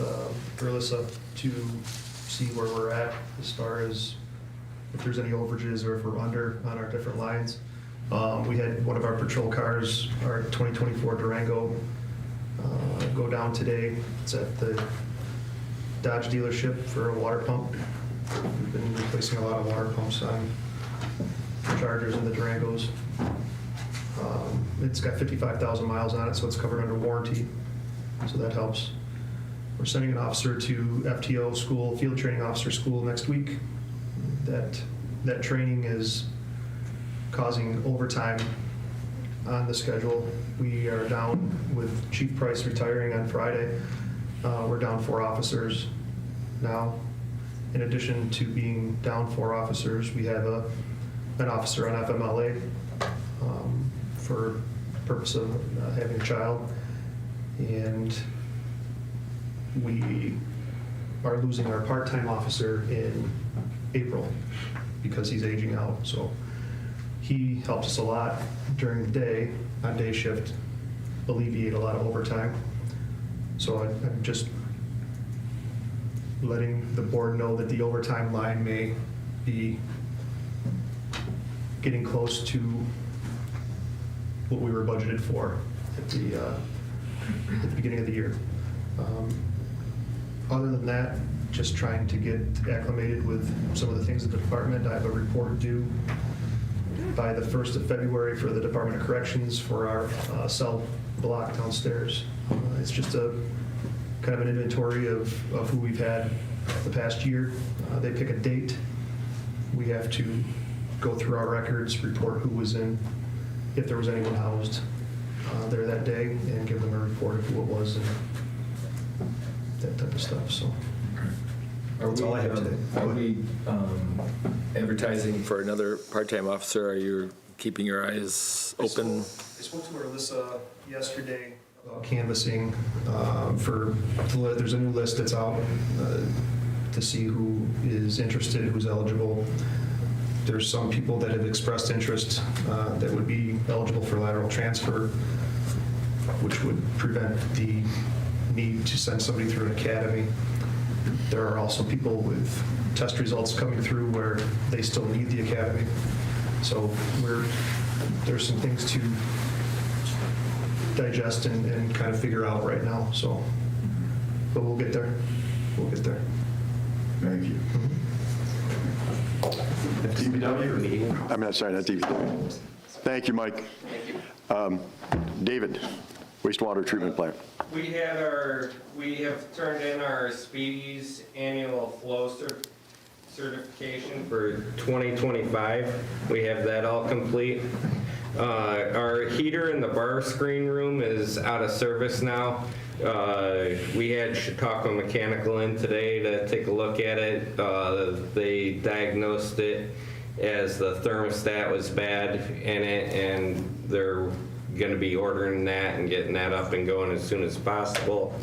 Carissa to see where we're at as far as if there's any overages or if we're under on our different lines. We had one of our patrol cars, our 2024 Durango, go down today. It's at the Dodge dealership for a water pump. We've been replacing a lot of water pumps on the Chargers and the Durangos. It's got 55,000 miles on it, so it's covered under warranty, so that helps. We're sending an officer to FTO school, field training officer school next week. That training is causing overtime on the schedule. We are down with Chief Price retiring on Friday. We're down 4 officers now. In addition to being down 4 officers, we have an officer on FMLA for purpose of having a child. And we are losing our part-time officer in April because he's aging out. So he helps us a lot during the day on day shift, alleviate a lot of overtime. So I'm just letting the board know that the overtime line may be getting close to what we were budgeted for at the beginning of the year. Other than that, just trying to get acclimated with some of the things at the department. I have a report due by the 1st of February for the Department of Corrections for our cell block downstairs. It's just a kind of an inventory of who we've had the past year. They pick a date. We have to go through our records, report who was in, if there was anyone housed there that day, and give them a report of who it was and that type of stuff. So That's all I have today. Are we advertising for another part-time officer? Are you keeping your eyes open? I spoke to Alyssa yesterday about canvassing there's a new list that's out to see who is interested, who's eligible. There's some people that have expressed interest that would be eligible for lateral transfer, which would prevent the need to send somebody through an academy. There are also people with test results coming through where they still need the academy. So there's some things to digest and kind of figure out right now, so, but we'll get there. We'll get there. Thank you. DPW? I'm not, sorry, not DPW. Thank you, Mike. Thank you. David, wastewater treatment plant. We have turned in our Speedies annual flow certification for 2025. We have that all complete. Our heater in the bar screen room is out of service now. We had Chautauqua Mechanical in today to take a look at it. They diagnosed it as the thermostat was bad in it, and they're going to be ordering that and getting that up and going as soon as possible.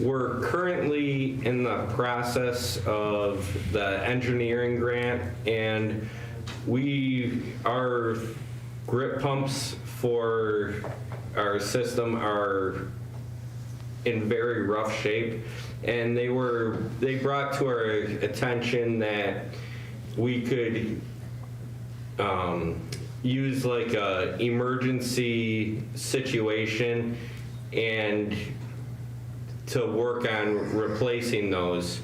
We're currently in the process of the engineering grant, and our grip pumps for our system are in very rough shape, and they brought to our attention that we could use like a emergency situation and to work on replacing those,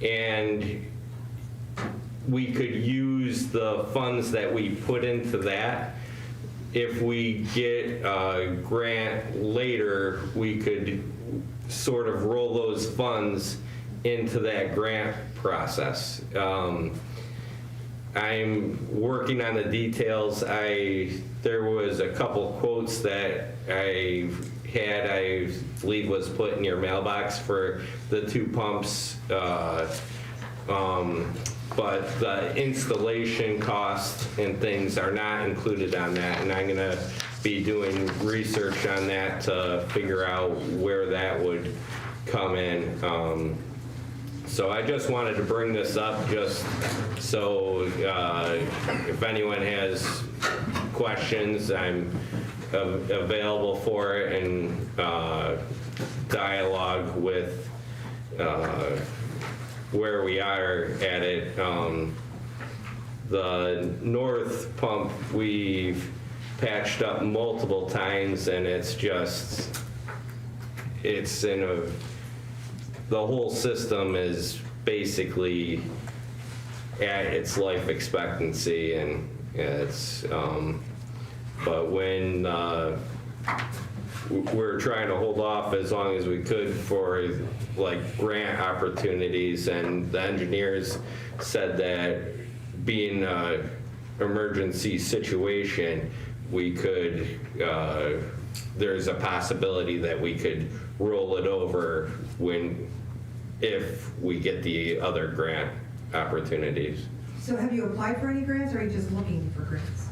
and we could use the funds that we put into that. If we get a grant later, we could sort of roll those funds into that grant process. I'm working on the details. There was a couple quotes that I believe was put in your mailbox for the 2 pumps, but the installation cost and things are not included on that, and I'm gonna be doing research on that to figure out where that would come in. So I just wanted to bring this up just so if anyone has questions, I'm available for it, and dialogue with where we are at it. The north pump we've patched up multiple times, and the whole system is basically at its life expectancy, and it's but when we're trying to hold off as long as we could for like grant opportunities, and the engineers said that being an emergency situation, we could there's a possibility that we could roll it over if we get the other grant opportunities. So have you applied for any grants, or are you just looking for grants?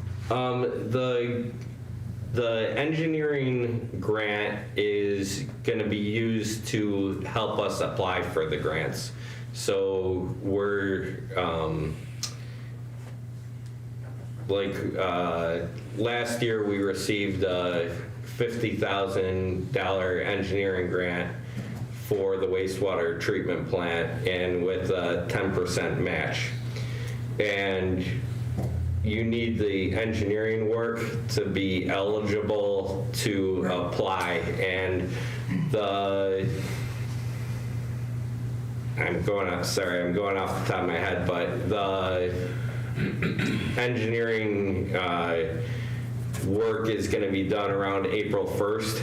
The engineering grant is going to be used to help us apply for the grants. So we're last year we received a $50,000 engineering grant for the wastewater treatment plant, and with a 10% match. And you need the engineering work to be eligible to apply, and I'm going off the top of my head, but the engineering work is going to be done around April 1st.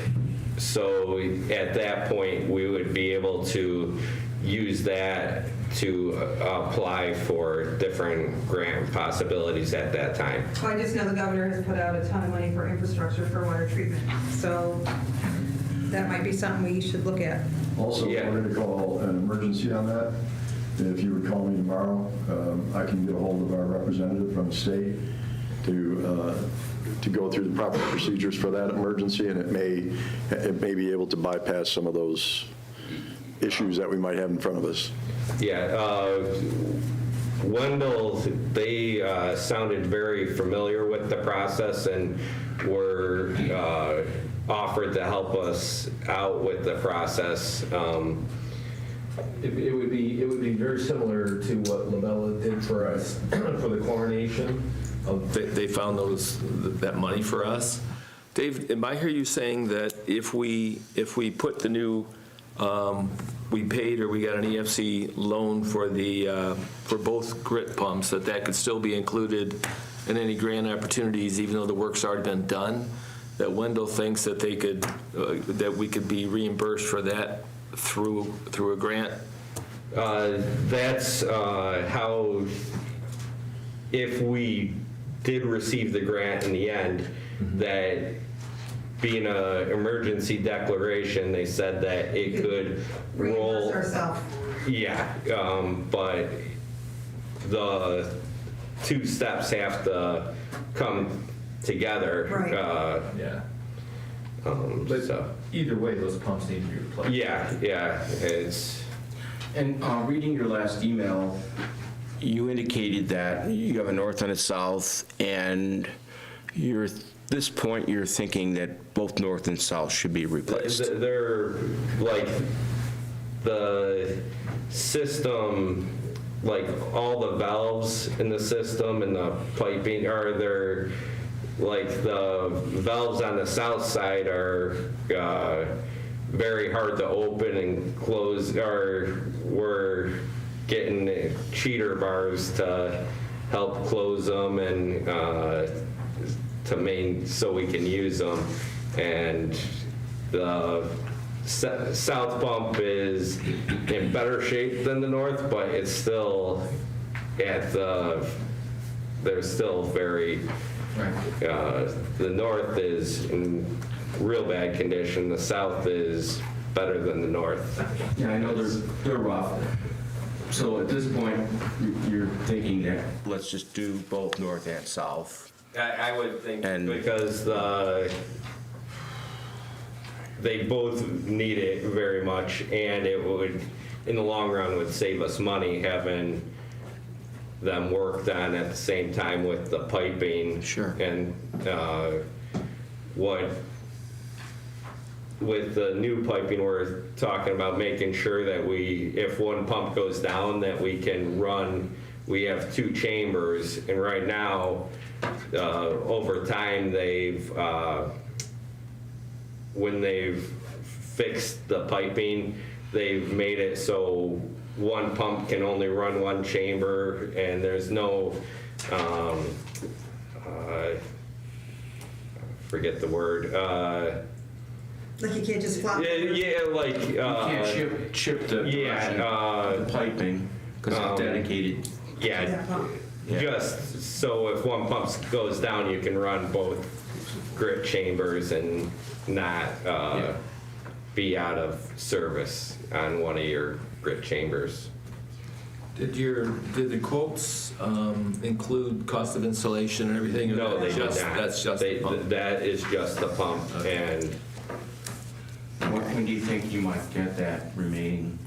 So at that point, we would be able to use that to apply for different grant possibilities at that time. Well, I just know the governor has put out a ton of money for infrastructure for water treatment. So that might be something we should look at. Also, Yeah. we're going to call an emergency on that. If you would call me tomorrow, I can get a hold of our representative from the state to go through the proper procedures for that emergency, and it may be able to bypass some of those issues that we might have in front of us. Yeah, Wendell, they sounded very familiar with the process and were offered to help us out with the process. It would be very similar to what Lamella did for us for the chlorination. They found that money for us. Dave, am I hear you saying that if we put the new, we paid or we got an EFC loan for for both grit pumps, that could still be included in any grant opportunities, even though the work's already been done? That Wendell thinks that they could, that we could be reimbursed for that through a grant? That's how, if we did receive the grant in the end, that being an emergency declaration, they said that it could roll. Reimburse ourselves. Yeah, but the two steps have to come together. Right. Yeah. So, Either way, those pumps need to be replaced. yeah, it's. And reading your last email, you indicated that you have a north and a south, and this point, you're thinking that both north and south should be replaced. They're like the system, like all the valves in the system and the piping they're like the valves on the south side are very hard to open and close, we're getting cheater bars to help close them and so we can use them. And the south pump is in better shape than the north, but it's still they're still very, the north is in real bad condition. The south is better than the north. Yeah, I know they're rough. So at this point, you're thinking that let's just do both north and south. I would think, And- because they both need it very much, and it would, in the long run, would save us money having them worked on at the same time with the piping. Sure. And with the new piping, we're talking about making sure that if one pump goes down, that we can run, we have two chambers, and right now, over time, when they've fixed the piping, they've made it so one pump can only run one chamber, and there's no, forget the word, Like you can't just flop. yeah, like, You can't chip the the piping because it's dedicated. yeah, That pump. Yeah. just so if one pump goes down, you can run both grit chambers and not be out of service on one of your grit chambers. Did the quotes include cost of installation and everything? or No, they did just- not. That's just the pump? That is just the pump, and When do you think you might get that remaining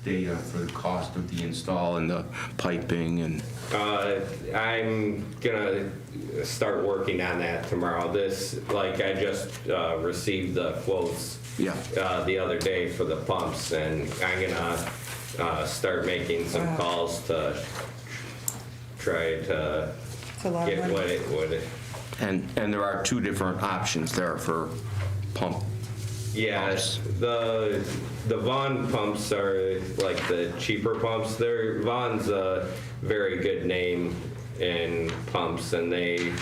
data for the cost of the install and the piping and? I'm gonna start working on that tomorrow. I just received the quotes Yeah. the other day for the pumps, and I'm gonna start making some calls to try to It's a lot of get money. what it would. And there are two different options there for pump. Yes, the Vaughn pumps are like the cheaper pumps. Vaughn's a very good name in pumps, and they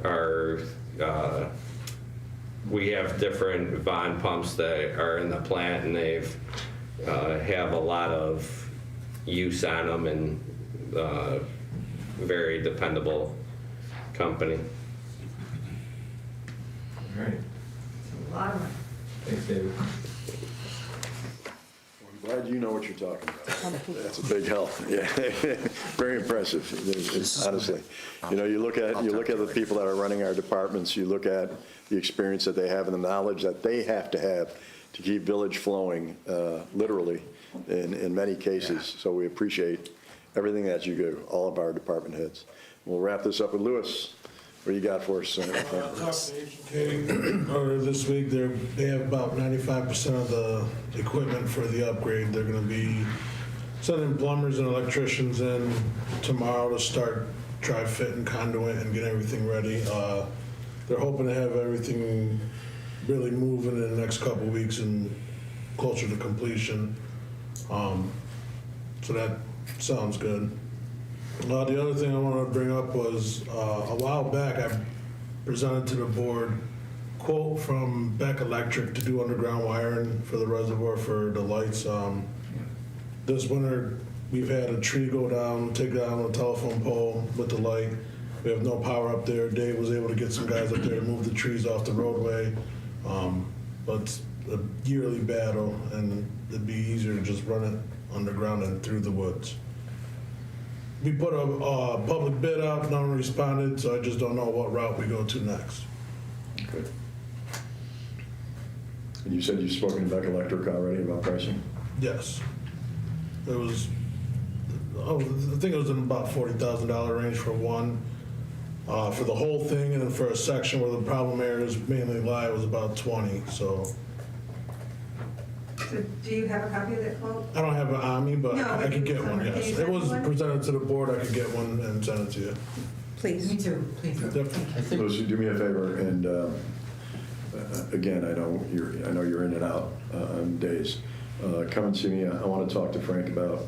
are, we have different Vaughn pumps that are in the plant, and they've have a lot of use on them, and very dependable company. All right. It's a lot of money. Thanks, David. I'm glad you know what you're talking about. That's a big help. Yeah, very impressive, honestly. You know, you look at the people that are running our departments, you look at the experience that they have and the knowledge that they have to keep village flowing, literally, in many cases. So we appreciate everything that you do, all of our department heads. We'll wrap this up with Lewis. What do you got for us? Talked to HK earlier this week. They have about 95% of the equipment for the upgrade. They're going to be sending plumbers and electricians in tomorrow to start dry fitting conduit and get everything ready. They're hoping to have everything really moving in the next couple of weeks and closer to completion. So that sounds good. The other thing I wanted to bring up was, a while back, I presented to the board quote from Beck Electric to do underground wiring for the reservoir for the lights. This winter, we've had a tree go down, take down a telephone pole with the light. We have no power up there. Dave was able to get some guys up there to move the trees off the roadway. But it's a yearly battle, and it'd be easier to just run it underground and through the woods. We put a public bid out, no one responded, so I just don't know what route we go to next. Good. And you said you've spoken to Beck Electric already about pricing? Yes. It was, I think it was in about $40,000 range for one. For the whole thing, and then for a section where the problem areas mainly lie, it was about 20, so. So do you have a copy of that quote? I don't have it on me, but No, I could get one, can you yes. send It was one? presented to the board, I could get one and send it to you. Please. Me too, please. Yep. Lucy, do me a favor, and again, I know you're in and out on days. Come and see me. I want to talk to Frank about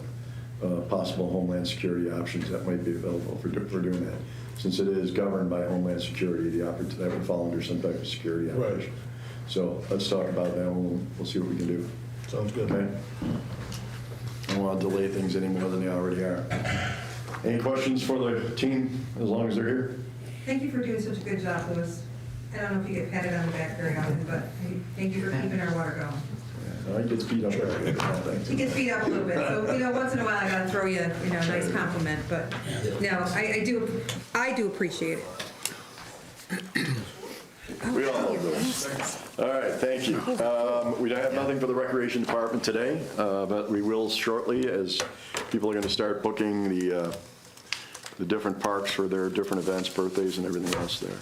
possible Homeland Security options that might be available for doing that. Since it is governed by Homeland Security, that would fall under some type of security operation. Right. So let's talk about that, and we'll see what we can do. Sounds good. Okay? I don't want to delay things any more than they already are. Any questions for the team, as long as they're here? Thank you for doing such a good job, Louis. I don't know if you get patted on the back very often, but thank you for keeping our water going. I get beat up. He gets beat up a little bit, so, once in a while I gotta throw you, a nice compliment, but, no, I do appreciate it. We all love those. All right, thank you. We don't have nothing for the Recreation Department today, but we will shortly, as people are going to start booking the different parks for their different events, birthdays, and everything else there.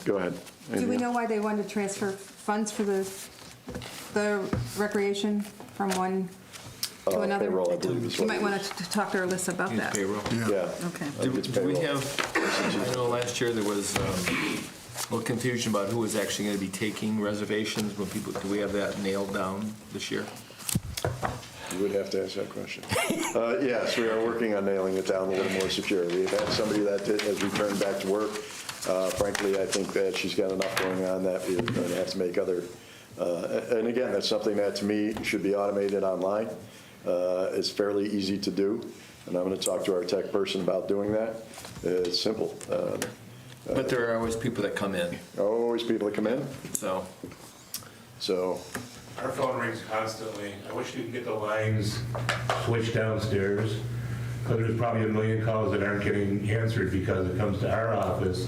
Go ahead. Do we know why they wanted to transfer funds for the recreation from one to another? Payroll, I believe is You what might it want to talk to Alyssa about that. Payroll. Yeah. Okay. I think it's Do we payroll. have, I know last year there was a little confusion about who was actually going to be taking reservations when people, do we have that nailed down this year? You would have to ask that question. Yes, we are working on nailing it down a little more secure. We've had somebody that has returned back to work. Frankly, I think that she's got enough going on that we're going to have to make other, and again, that's something that to me should be automated online. It's fairly easy to do, and I'm going to talk to our tech person about doing that. It's simple. But there are always people that come in, Always people that come in, so. Our phone rings constantly. I wish we could get the lines switched downstairs, because there's probably a million calls that aren't getting answered because it comes to our office,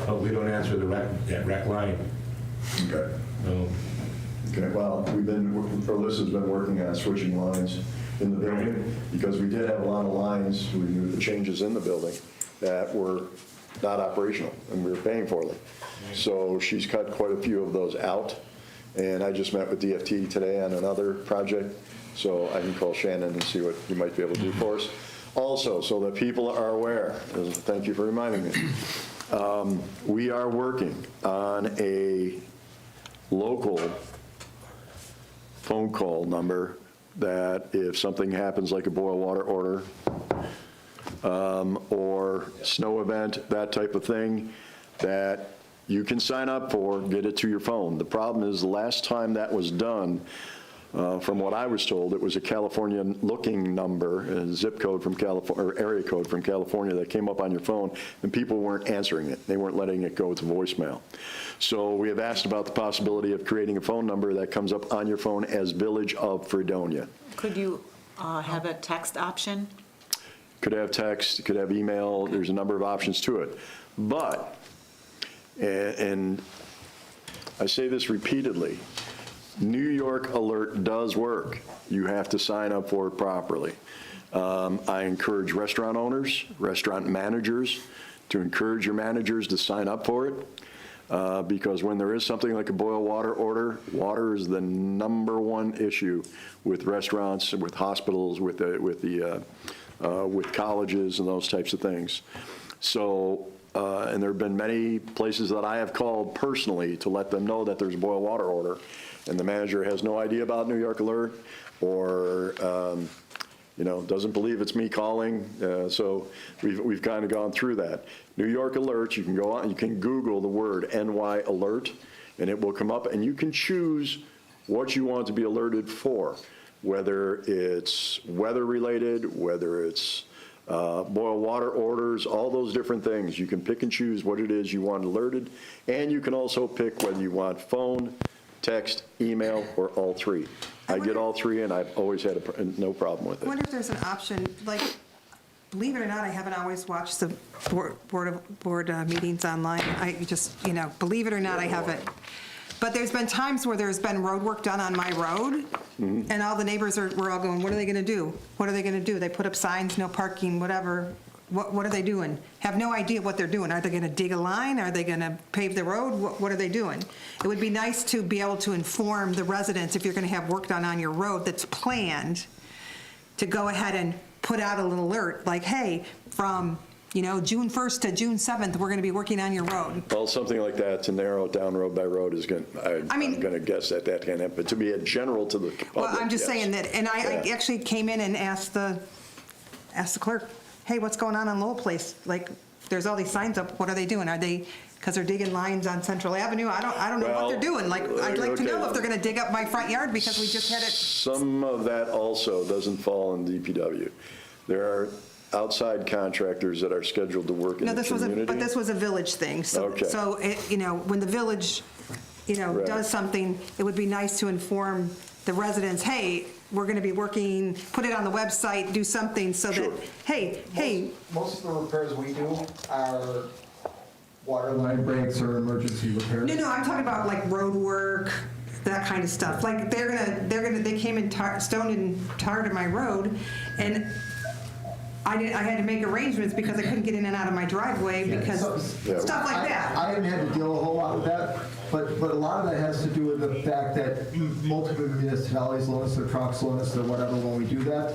but we don't answer that rec line. Okay. So, Okay, well, Alyssa's been working on switching lines in the building, because we did have a lot of lines, we knew the changes in the building that were not operational, and we were paying for them. So she's cut quite a few of those out, and I just met with DFT today on another project, so I can call Shannon and see what you might be able to do for us. Also, so that people are aware, thank you for reminding me, we are working on a local phone call number that if something happens like a boil water order or snow event, that type of thing, that you can sign up for, get it to your phone. The problem is the last time that was done, from what I was told, it was a California-looking number, a zip code from California, or area code from California that came up on your phone, and people weren't answering it. They weren't letting it go to voicemail. So we have asked about the possibility of creating a phone number that comes up on your phone as Village of Fredonia. Could you have a text option? Could have text, could have email, there's a number of options to it. But, and I say this repeatedly, New York Alert does work. You have to sign up for it properly. I encourage restaurant owners, restaurant managers, to encourage your managers to sign up for it, because when there is something like a boil water order, water is the number one issue with restaurants, with hospitals, with colleges and those types of things. So, and there have been many places that I have called personally to let them know that there's a boil water order, and the manager has no idea about New York Alert, or doesn't believe it's me calling. So we've kind of gone through that. New York Alert, you can go on, you can Google the word NY Alert, and it will come up, and you can choose what you want to be alerted for, whether it's weather-related, whether it's boil water orders, all those different things. You can pick and choose what it is you want alerted, and you can also pick whether you want phone, text, email, or all three. I get all three, and I've always had no problem with I it. wonder if there's an option, like, believe it or not, I haven't always watched the board meetings online. I just, believe it or not, I haven't. But there's been times where there's been road work done on my road, and all the neighbors were all going, what are they gonna do? What are they gonna do? They put up signs, no parking, whatever. What are they doing? Have no idea what they're doing. Are they gonna dig a line? Are they gonna pave the road? What are they doing? It would be nice to be able to inform the residents, if you're gonna have work done on your road that's planned, to go ahead and put out a little alert, like, hey, from June 1st to June 7th, we're going to be working on your road. Well, something like that, to narrow it down road by road is going, I'm going to guess that can happen, but to be a general to the public, Well, I'm just yes. saying that, and I Yeah. actually came in and asked the clerk, hey, what's going on Lowell Place? Like, there's all these signs up, what are they doing? Are they, because they're digging lines on Central Avenue? I don't know what they're doing. Like, I'd like to know if they're going to dig up my front yard, because we just had it. Some of that also doesn't fall in DPW. There are outside contractors that are scheduled to work in No, the community. but this was a village thing. Okay. So, when the village, Right. does something, it would be nice to inform the residents, hey, we're going to be working, put it on the website, do something so that, hey. Most of the repairs we do are water line breaks or emergency repairs. No, I'm talking about like road work, that kind of stuff. Like, they came and stoned and tarred my road, and I had to make arrangements because I couldn't get in and out of my driveway because stuff like that. I haven't had to deal a whole lot with that, but a lot of that has to do with the fact that multiple municipalities loan us their trucks, loan us their whatever when we do that.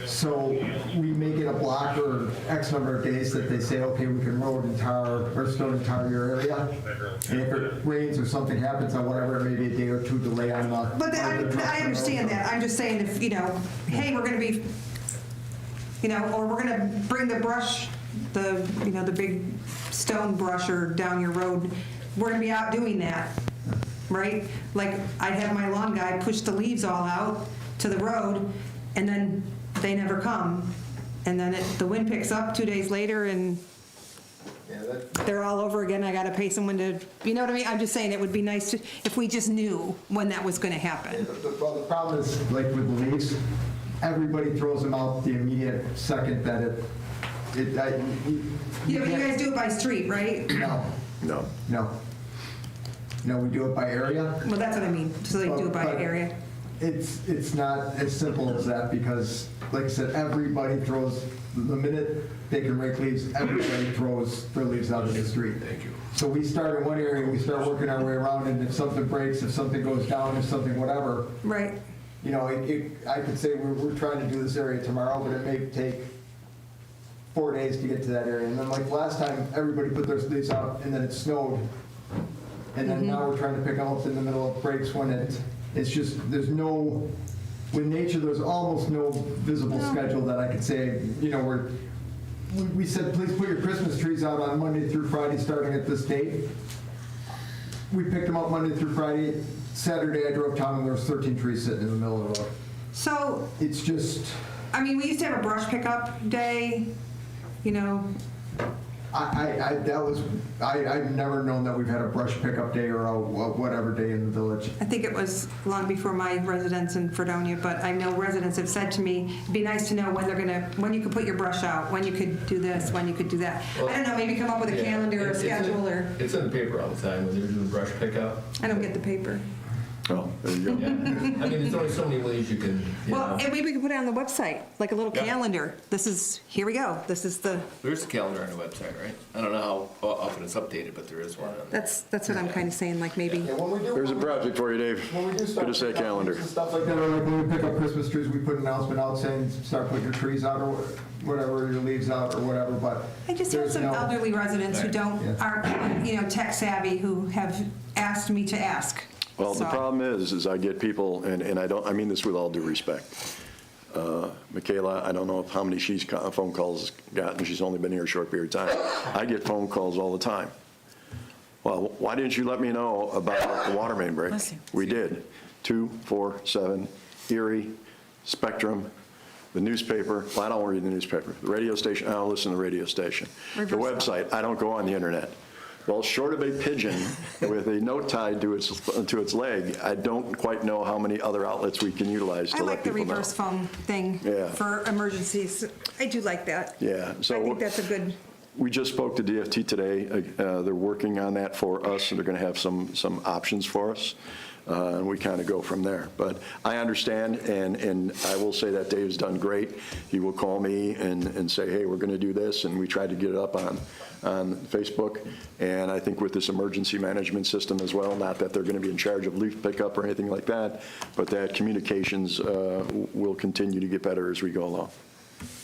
So we make it a block or X number of days that they say, okay, we can road and tar or stone and tar your area. And if it rains or something happens on whatever, maybe a day or two delay on the. But I understand that. I'm just saying, if, hey, we're going to be, or we're going to bring the brush, the big stone brusher down your road. We're going to be out doing that, right? Like, I'd have my lawn guy push the leaves all out to the road, and then they never come. And then the wind picks up 2 days later, and they're all over again. I got to pay someone to, you know what I mean? I'm just saying, it would be nice if we just knew when that was going to happen. Well, the problem is, like with the leaves, everybody throws them out the immediate second that Yeah, but you guys do it by street, right? No. We do it by area. Well, that's what I mean, so they do it by But area. It's not as simple as that, because, like I said, everybody throws, the minute they can rake leaves, everybody throws their leaves out of the street. Thank you. So we start in one area, we start working our way around, and if something breaks, if something goes down, if something whatever. Right. I could say we're trying to do this area tomorrow, but it may take 4 days to get to that area. And then like last time, everybody put their leaves out, and then it snowed. And then now we're trying to pick them up in the middle of breaks when it's just, with nature, there's almost no visible schedule that I could say, we said, please put your Christmas trees out on Monday through Friday, starting at this date. We picked them up Monday through Friday. Saturday, I drove down and there was 13 trees sitting in the middle of the road. So. It's just. I mean, we used to have a brush pickup day, I've never known that we've had a brush pickup day or a whatever day in the village. I think it was long before my residence in Fredonia, but I know residents have said to me, it'd be nice to know when you could put your brush out, when you could do this, when you could do that. I don't know, maybe come up with a calendar or a schedule, or, It's in the paper all the time when they're doing brush pickup. I don't get the paper. Oh, there you go. I mean, there's only so many ways you can, Well, and maybe we could put it on the website, like a little calendar. Here we go, this is the, There's a calendar on the website, right? I don't know how often it's updated, but there is one on there. that's what I'm kind of saying, like maybe. There's a project for you, Dave. When we do start Good to say picking up calendar. trees and stuff like that, or like when we pick up Christmas trees, we put an announcement out saying, start putting your trees out or whatever, your leaves out or whatever, but. I just have there's some no- elderly residents who aren't tech savvy, who have asked me to ask. Well, the So- problem is I get people, and I mean this with all due respect. Michaela, I don't know how many phone calls gotten, she's only been here a short period of time. I get phone calls all the time. Well, why didn't you let me know about the water main break? We did. 2, 4, 7, Erie, Spectrum, the newspaper. Well, I don't read the newspaper. The radio station, I don't listen to the radio station. The website, I don't go on the internet. Well, short of a pigeon with a note tied to its leg, I don't quite know how many other outlets we can utilize I to like let the people know. reverse phone thing Yeah. for emergencies. I do like that. Yeah, I so think that's a good, we just spoke to DFT today. They're working on that for us, and they're going to have some options for us, and we kind of go from there. But I understand, and I will say that Dave's done great. He will call me and say, hey, we're going to do this, and we tried to get it up on Facebook. And I think with this emergency management system as well, not that they're going to be in charge of leaf pickup or anything like that, but that communications will continue to get better as we go along.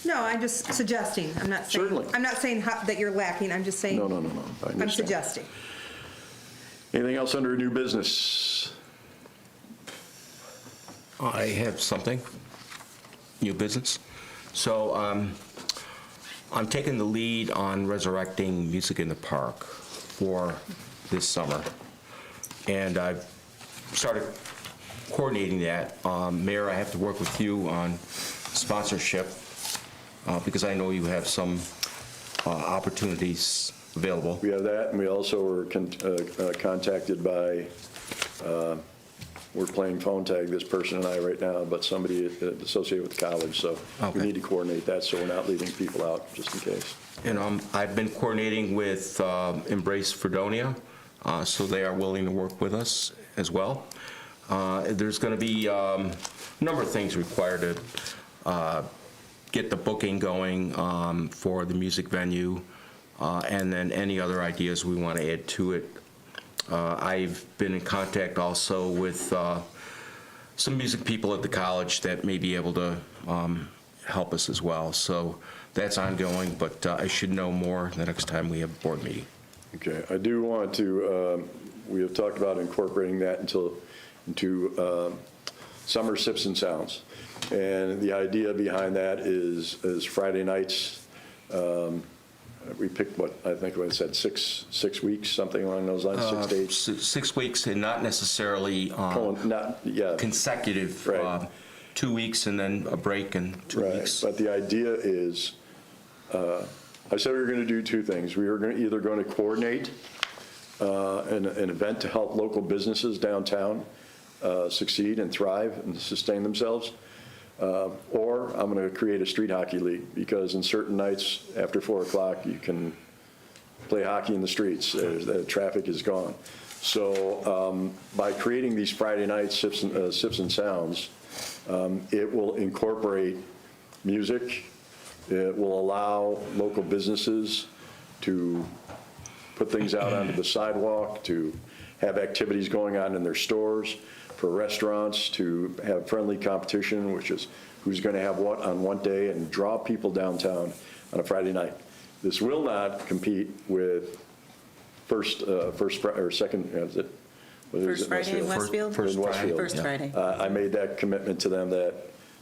no, I'm just suggesting. I'm not saying. Certainly. I'm not saying that you're lacking. I'm just saying. No. I I'm understand. suggesting. Anything else under new business? I have something, new business. So I'm taking the lead on resurrecting Music in the Park for this summer. And I've started coordinating that. Mayor, I have to work with you on sponsorship because I know you have some opportunities available. We have that, and we also were contacted by, we're playing phone tag, this person and I right now, but somebody associated with the college, so we need to coordinate that so we're not leaving people out, just in case. And I've been coordinating with Embrace Fredonia, so they are willing to work with us as well. There's going to be a number of things required to get the booking going for the music venue, and then any other ideas we want to add to it. I've been in contact also with some music people at the college that may be able to help us as well. So that's ongoing, but I should know more the next time we have a board meeting. Okay, I do want to, we have talked about incorporating that into summer sips and sounds. And the idea behind that is Friday nights. We picked what, I think I said 6 weeks, something along those lines, 6 to 8. 6 weeks, and not necessarily consecutive. Right. 2 weeks and then a break and 2 weeks. But the idea is, I said we were going to do two things. We were either going to coordinate an event to help local businesses downtown succeed and thrive and sustain themselves, or I'm going to create a street hockey league, because in certain nights after 4 o'clock, you can play hockey in the streets. The traffic is gone. So by creating these Friday night sips and sounds, it will incorporate music. It will allow local businesses to put things out onto the sidewalk, to have activities going on in their stores, for restaurants to have friendly competition, which is who's going to have what on one day, and draw people downtown on a Friday night. This will not compete with First Friday in Westfield? First Friday. I made that commitment to them that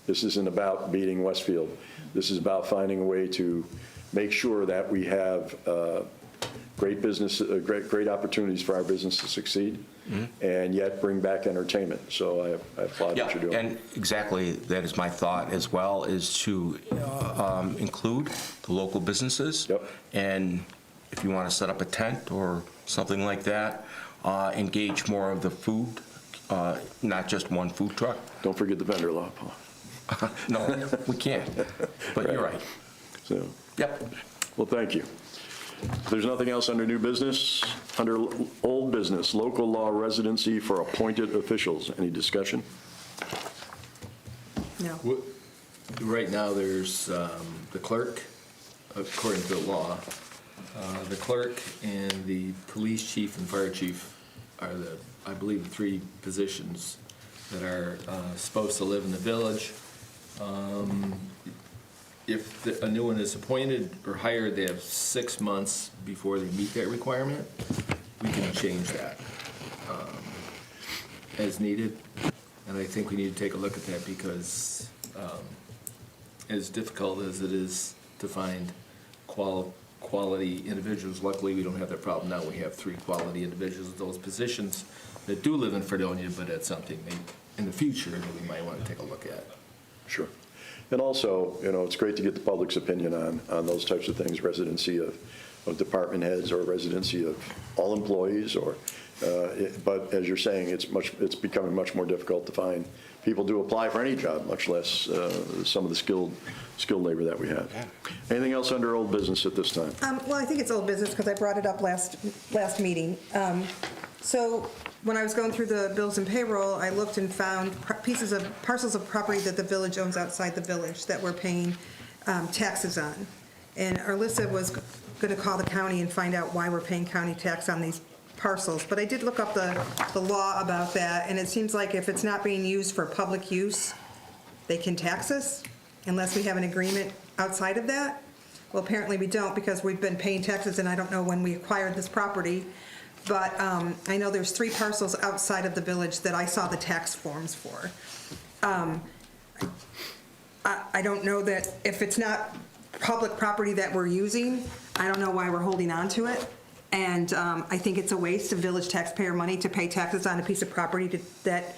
this isn't about beating Westfield. This is about finding a way to make sure that we have great great opportunities for our business to succeed, and yet bring back entertainment. So I applaud what you're doing. And exactly, that is my thought as well, is to include the local businesses and if you want to set up a tent or something like that, engage more of the food, not just one food truck. Don't forget the vendor law, Paul. No, we can't, but you're right. So, Yep. well, thank you. If there's nothing else under new business, under old business, local law residency for appointed officials. Any discussion? No. Right now, there's the clerk, according to the law. The clerk and the police chief and fire chief are the, I believe, the three positions that are supposed to live in the village. If a new one is appointed or hired, they have 6 months before they meet that requirement. We can change that as needed. And I think we need to take a look at that because as difficult as it is to find quality individuals, luckily we don't have that problem now. We have 3 quality individuals in those positions that do live in Fredonia, but that's something in the future that we might want to take a look at. Sure. And also, it's great to get the public's opinion on those types of things, residency of department heads or residency of all employees, but as you're saying, it's becoming much more difficult to find people to apply for any job, much less some of the skilled labor that we have. Anything else under old business at this time? Well, I think it's old business because I brought it up last meeting. So when I was going through the bills and payroll, I looked and found parcels of property that the village owns outside the village that we're paying taxes on. And Arlissa was going to call the county and find out why we're paying county tax on these parcels. But I did look up the law about that, and it seems like if it's not being used for public use, they can tax us unless we have an agreement outside of that. Well, apparently we don't because we've been paying taxes, and I don't know when we acquired this property. But I know there's 3 parcels outside of the village that I saw the tax forms for. I don't know that if it's not public property that we're using, I don't know why we're holding on to it. And I think it's a waste of village taxpayer money to pay taxes on a piece of property that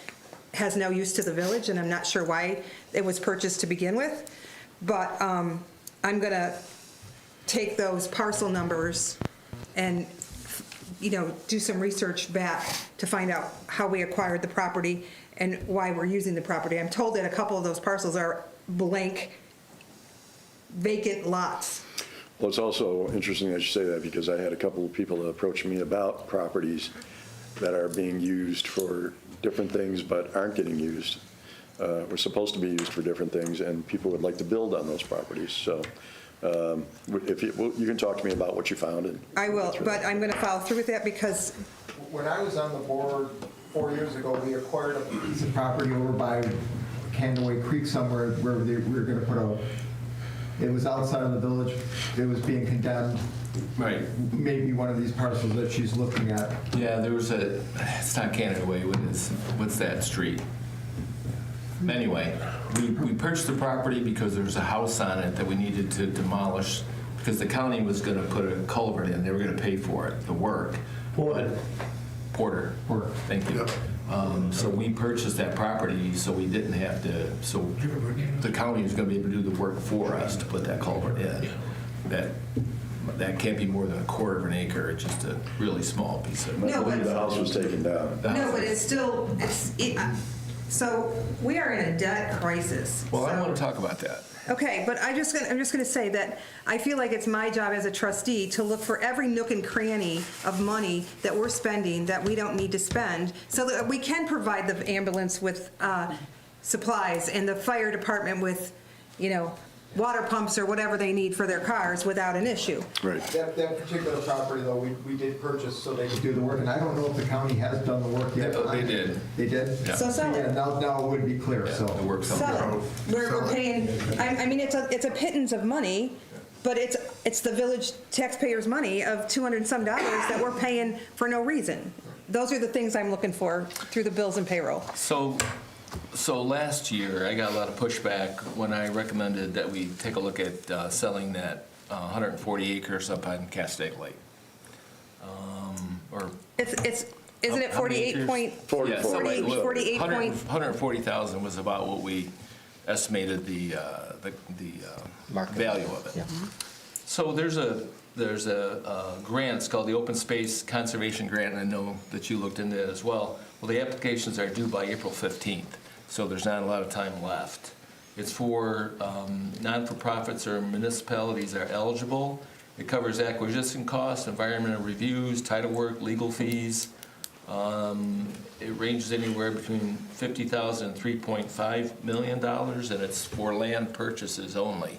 has no use to the village, and I'm not sure why it was purchased to begin with. But I'm going to take those parcel numbers and do some research back to find out how we acquired the property and why we're using the property. I'm told that a couple of those parcels are blank, vacant lots. Well, it's also interesting that you say that because I had a couple of people that approached me about properties that are being used for different things but aren't getting used. Were supposed to be used for different things, and people would like to build on those properties. So if you can talk to me about what you found. And I will, but I'm going to follow through with that because When I was on the board 4 years ago, we acquired a piece of property over by Candaway Creek somewhere where we were going to put it was outside of the village. It was being condemned. Right. Maybe one of these parcels that she's looking at. Yeah, there was it's not Canada Way, what's that street? Anyway, we purchased the property because there was a house on it that we needed to demolish because the county was going to put a culvert in. They were going to pay for it, the work. Porter. Thank you. So we purchased that property so we didn't have to, so the county was going to be able to do the work for us to put that culvert in. That can't be more than 1/4 of an acre, it's just a really small piece of. No, but the house was taken down. No, but it's still, so we are in a debt crisis. Well, I don't want to talk about that. Okay, but I'm just going to say that I feel like it's my job as a trustee to look for every nook and cranny of money that we're spending that we don't need to spend so that we can provide the ambulance with supplies and the fire department with, water pumps or whatever they need for their cars without an issue. Right. That particular property, though, we did purchase so they could do the work, and I don't know if the county has done the work yet. They did. They did? Yeah. So sell it. Yeah, now it would be clear, so. The work's on the Sell road. it. We're paying, I mean, it's a pittance of money, but it's the village taxpayers' money of $200 and some that we're paying for no reason. Those are the things I'm looking for through the bills and payroll. So last year, I got a lot of pushback when I recommended that we take a look at selling that 140 acres up on Castaic Lake. Isn't it 48 point? 48 point? 140,000 was about what we estimated the value of it. So there's a grant, it's called the Open Space Conservation Grant, and I know that you looked into it as well. Well, the applications are due by April 15th, so there's not a lot of time left. It's for non-for-profits or municipalities that are eligible. It covers acquisition costs, environmental reviews, title work, legal fees. It ranges anywhere between $50,000 and $3.5 million, and it's for land purchases only.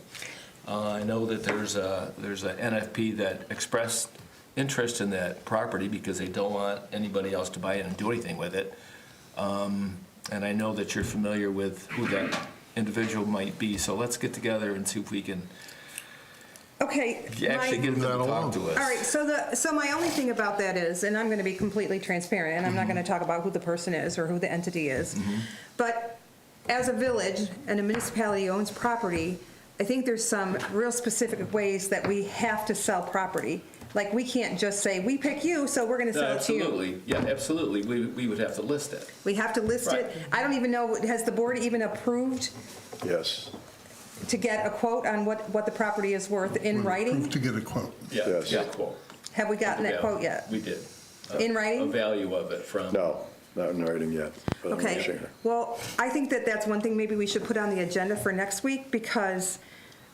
I know that there's a NFP that expressed interest in that property because they don't want anybody else to buy it and do anything with it. And I know that you're familiar with who that individual might be, so let's get together and see if we can Okay. actually get them to talk to us. All right, so my only thing about that is, and I'm going to be completely transparent, and I'm not going to talk about who the person is or who the entity is, but as a village and a municipality owns property, I think there's some real specific ways that we have to sell property. Like, we can't just say, we pick you, so we're going to sell it to you. Absolutely, yeah, absolutely. We would have to list it. We have to list Right. it. I don't even know, has the board even approved Yes. to get a quote on what the property is worth in writing? To get a quote. Yeah, Yes. yeah, quote. Have we gotten that Yeah, quote yet? We did. In A writing? value of it from. No, not in writing yet. But I'm gonna Okay, share. well, I think that that's one thing maybe we should put on the agenda for next week, because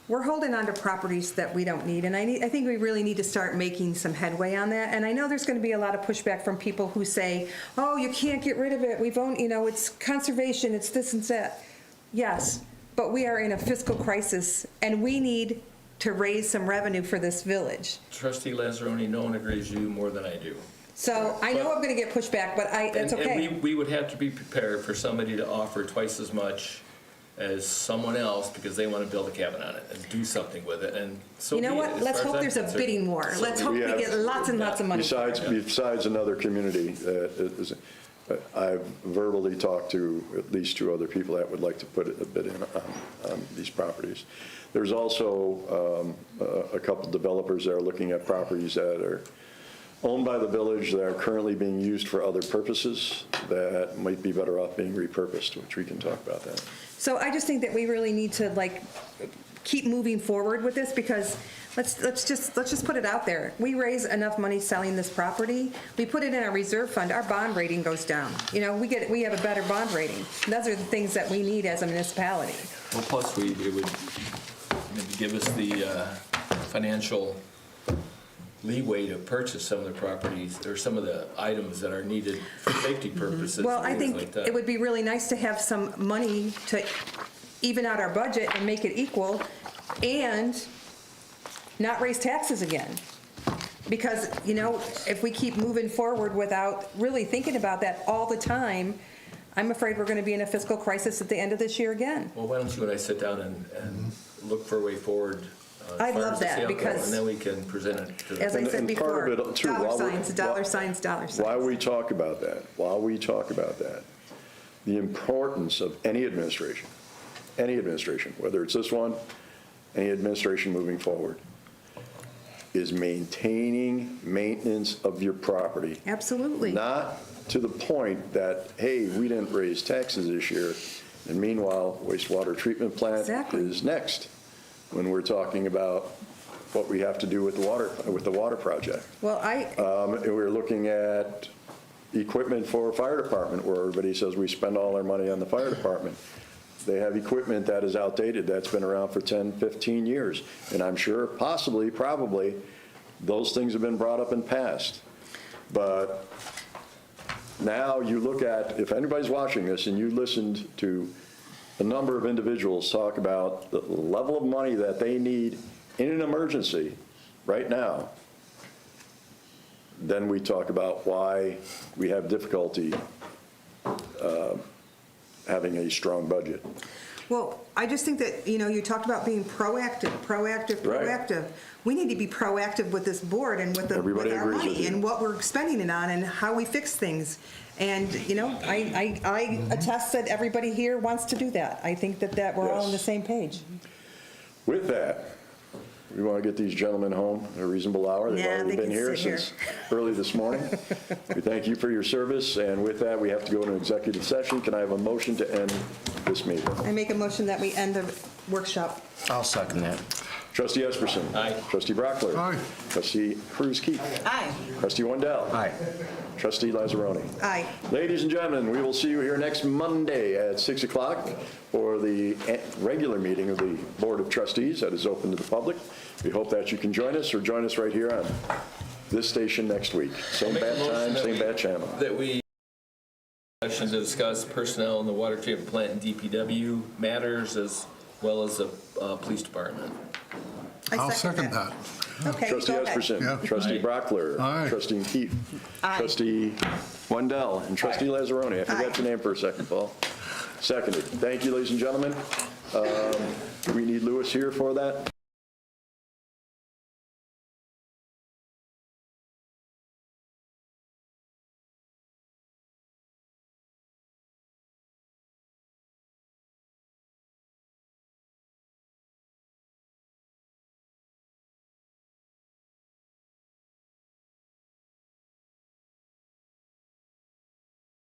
we're holding on to properties that we don't need, and I think we really need to start making some headway on that. And I know there's gonna be a lot of pushback from people who say, oh, you can't get rid of it, we've owned, it's conservation, it's this and that. Yes, but we are in a fiscal crisis, and we need to raise some revenue for this village. Trustee Lazzaroni, no one agrees with you more than I do. So I know I'm gonna get pushback, but that's okay. And we would have to be prepared for somebody to offer twice as much as someone else because they want to build a cabin on it and do something with it, and so You know be it, what? as Let's far as hope I'm there's a concerned. bidding war. So Let's be hope it. we get lots and lots of money. Besides another community, I've verbally talked to at least 2 other people that would like to put a bid in on these properties. There's also a couple developers that are looking at properties that are owned by the village that are currently being used for other purposes that might be better off being repurposed, which we can talk about that. So I just think that we really need to keep moving forward with this, because let's just put it out there. We raise enough money selling this property, we put it in our reserve fund, our bond rating goes down. We have a better bond rating. Those are the things that we need as a municipality. Well, plus it would maybe give us the financial leeway to purchase some of the properties or some of the items that are needed for safety purposes. Well, I and things like think that. it would be really nice to have some money to even out our budget and make it equal, and not raise taxes again. Because, if we keep moving forward without really thinking about that all the time, I'm afraid we're going to be in a fiscal crisis at the end of this year again. Well, why don't you and I sit down and look for a way forward? I'd as far love as the that, sale goes, because- And then we can present it to the. As I said And part before, of it, too, dollar while we- signs, dollar signs, dollar signs. While we talk about that, the importance of any administration, whether it's this one, any administration moving forward, is maintaining maintenance of your property. Absolutely. Not to the point that, hey, we didn't raise taxes this year, and meanwhile, wastewater treatment plant Exactly. is next, when we're talking about what we have to do with the water project. Well, And we're looking at equipment for fire department, where everybody says we spend all our money on the fire department. They have equipment that is outdated, that's been around for 10, 15 years. And I'm sure, probably, those things have been brought up in past. But now you look at, if anybody's watching this and you listened to a number of individuals talk about the level of money that they need in an emergency right now, then we talk about why we have difficulty having a strong budget. Well, I just think that, you talked about being proactive. Right. We need to be proactive with this board and with Everybody our agrees with money you. and what we're spending it on and how we fix things. And, I attest that everybody here wants to do that. I think that we're all on the Yes. same page. With that, we want to get these gentlemen home at a reasonable hour. They've Yeah, already they been can here sit here. since early this morning. We thank you for your service, and with that, we have to go into executive session. Can I have a motion to end this meeting? I make a motion that we end the workshop. I'll second that. Trustee Esperson. Aye. Trustee Brockler. Aye. Trustee Cruz Keith. Aye. Trustee Wendell. Aye. Trustee Lazzaroni. Aye. Ladies and gentlemen, we will see you here next Monday at 6 o'clock for the regular meeting of the Board of Trustees that is open to the public. We hope that you can join us or join us right here on this station next week. Same Make a bad motion time, that same we- bad channel. That we session to discuss personnel in the water treatment plant and DPW matters as well as the police department. I'll second that. Okay, Trustee go ahead. Esperson. Yeah. Trustee Brockler. Aye. Trustee Keith. Aye. Trustee Wendell. And Trustee Lazzaroni. I forgot your name for a second, Paul. Seconded. Thank you, ladies and gentlemen. Do we need Lewis here for that?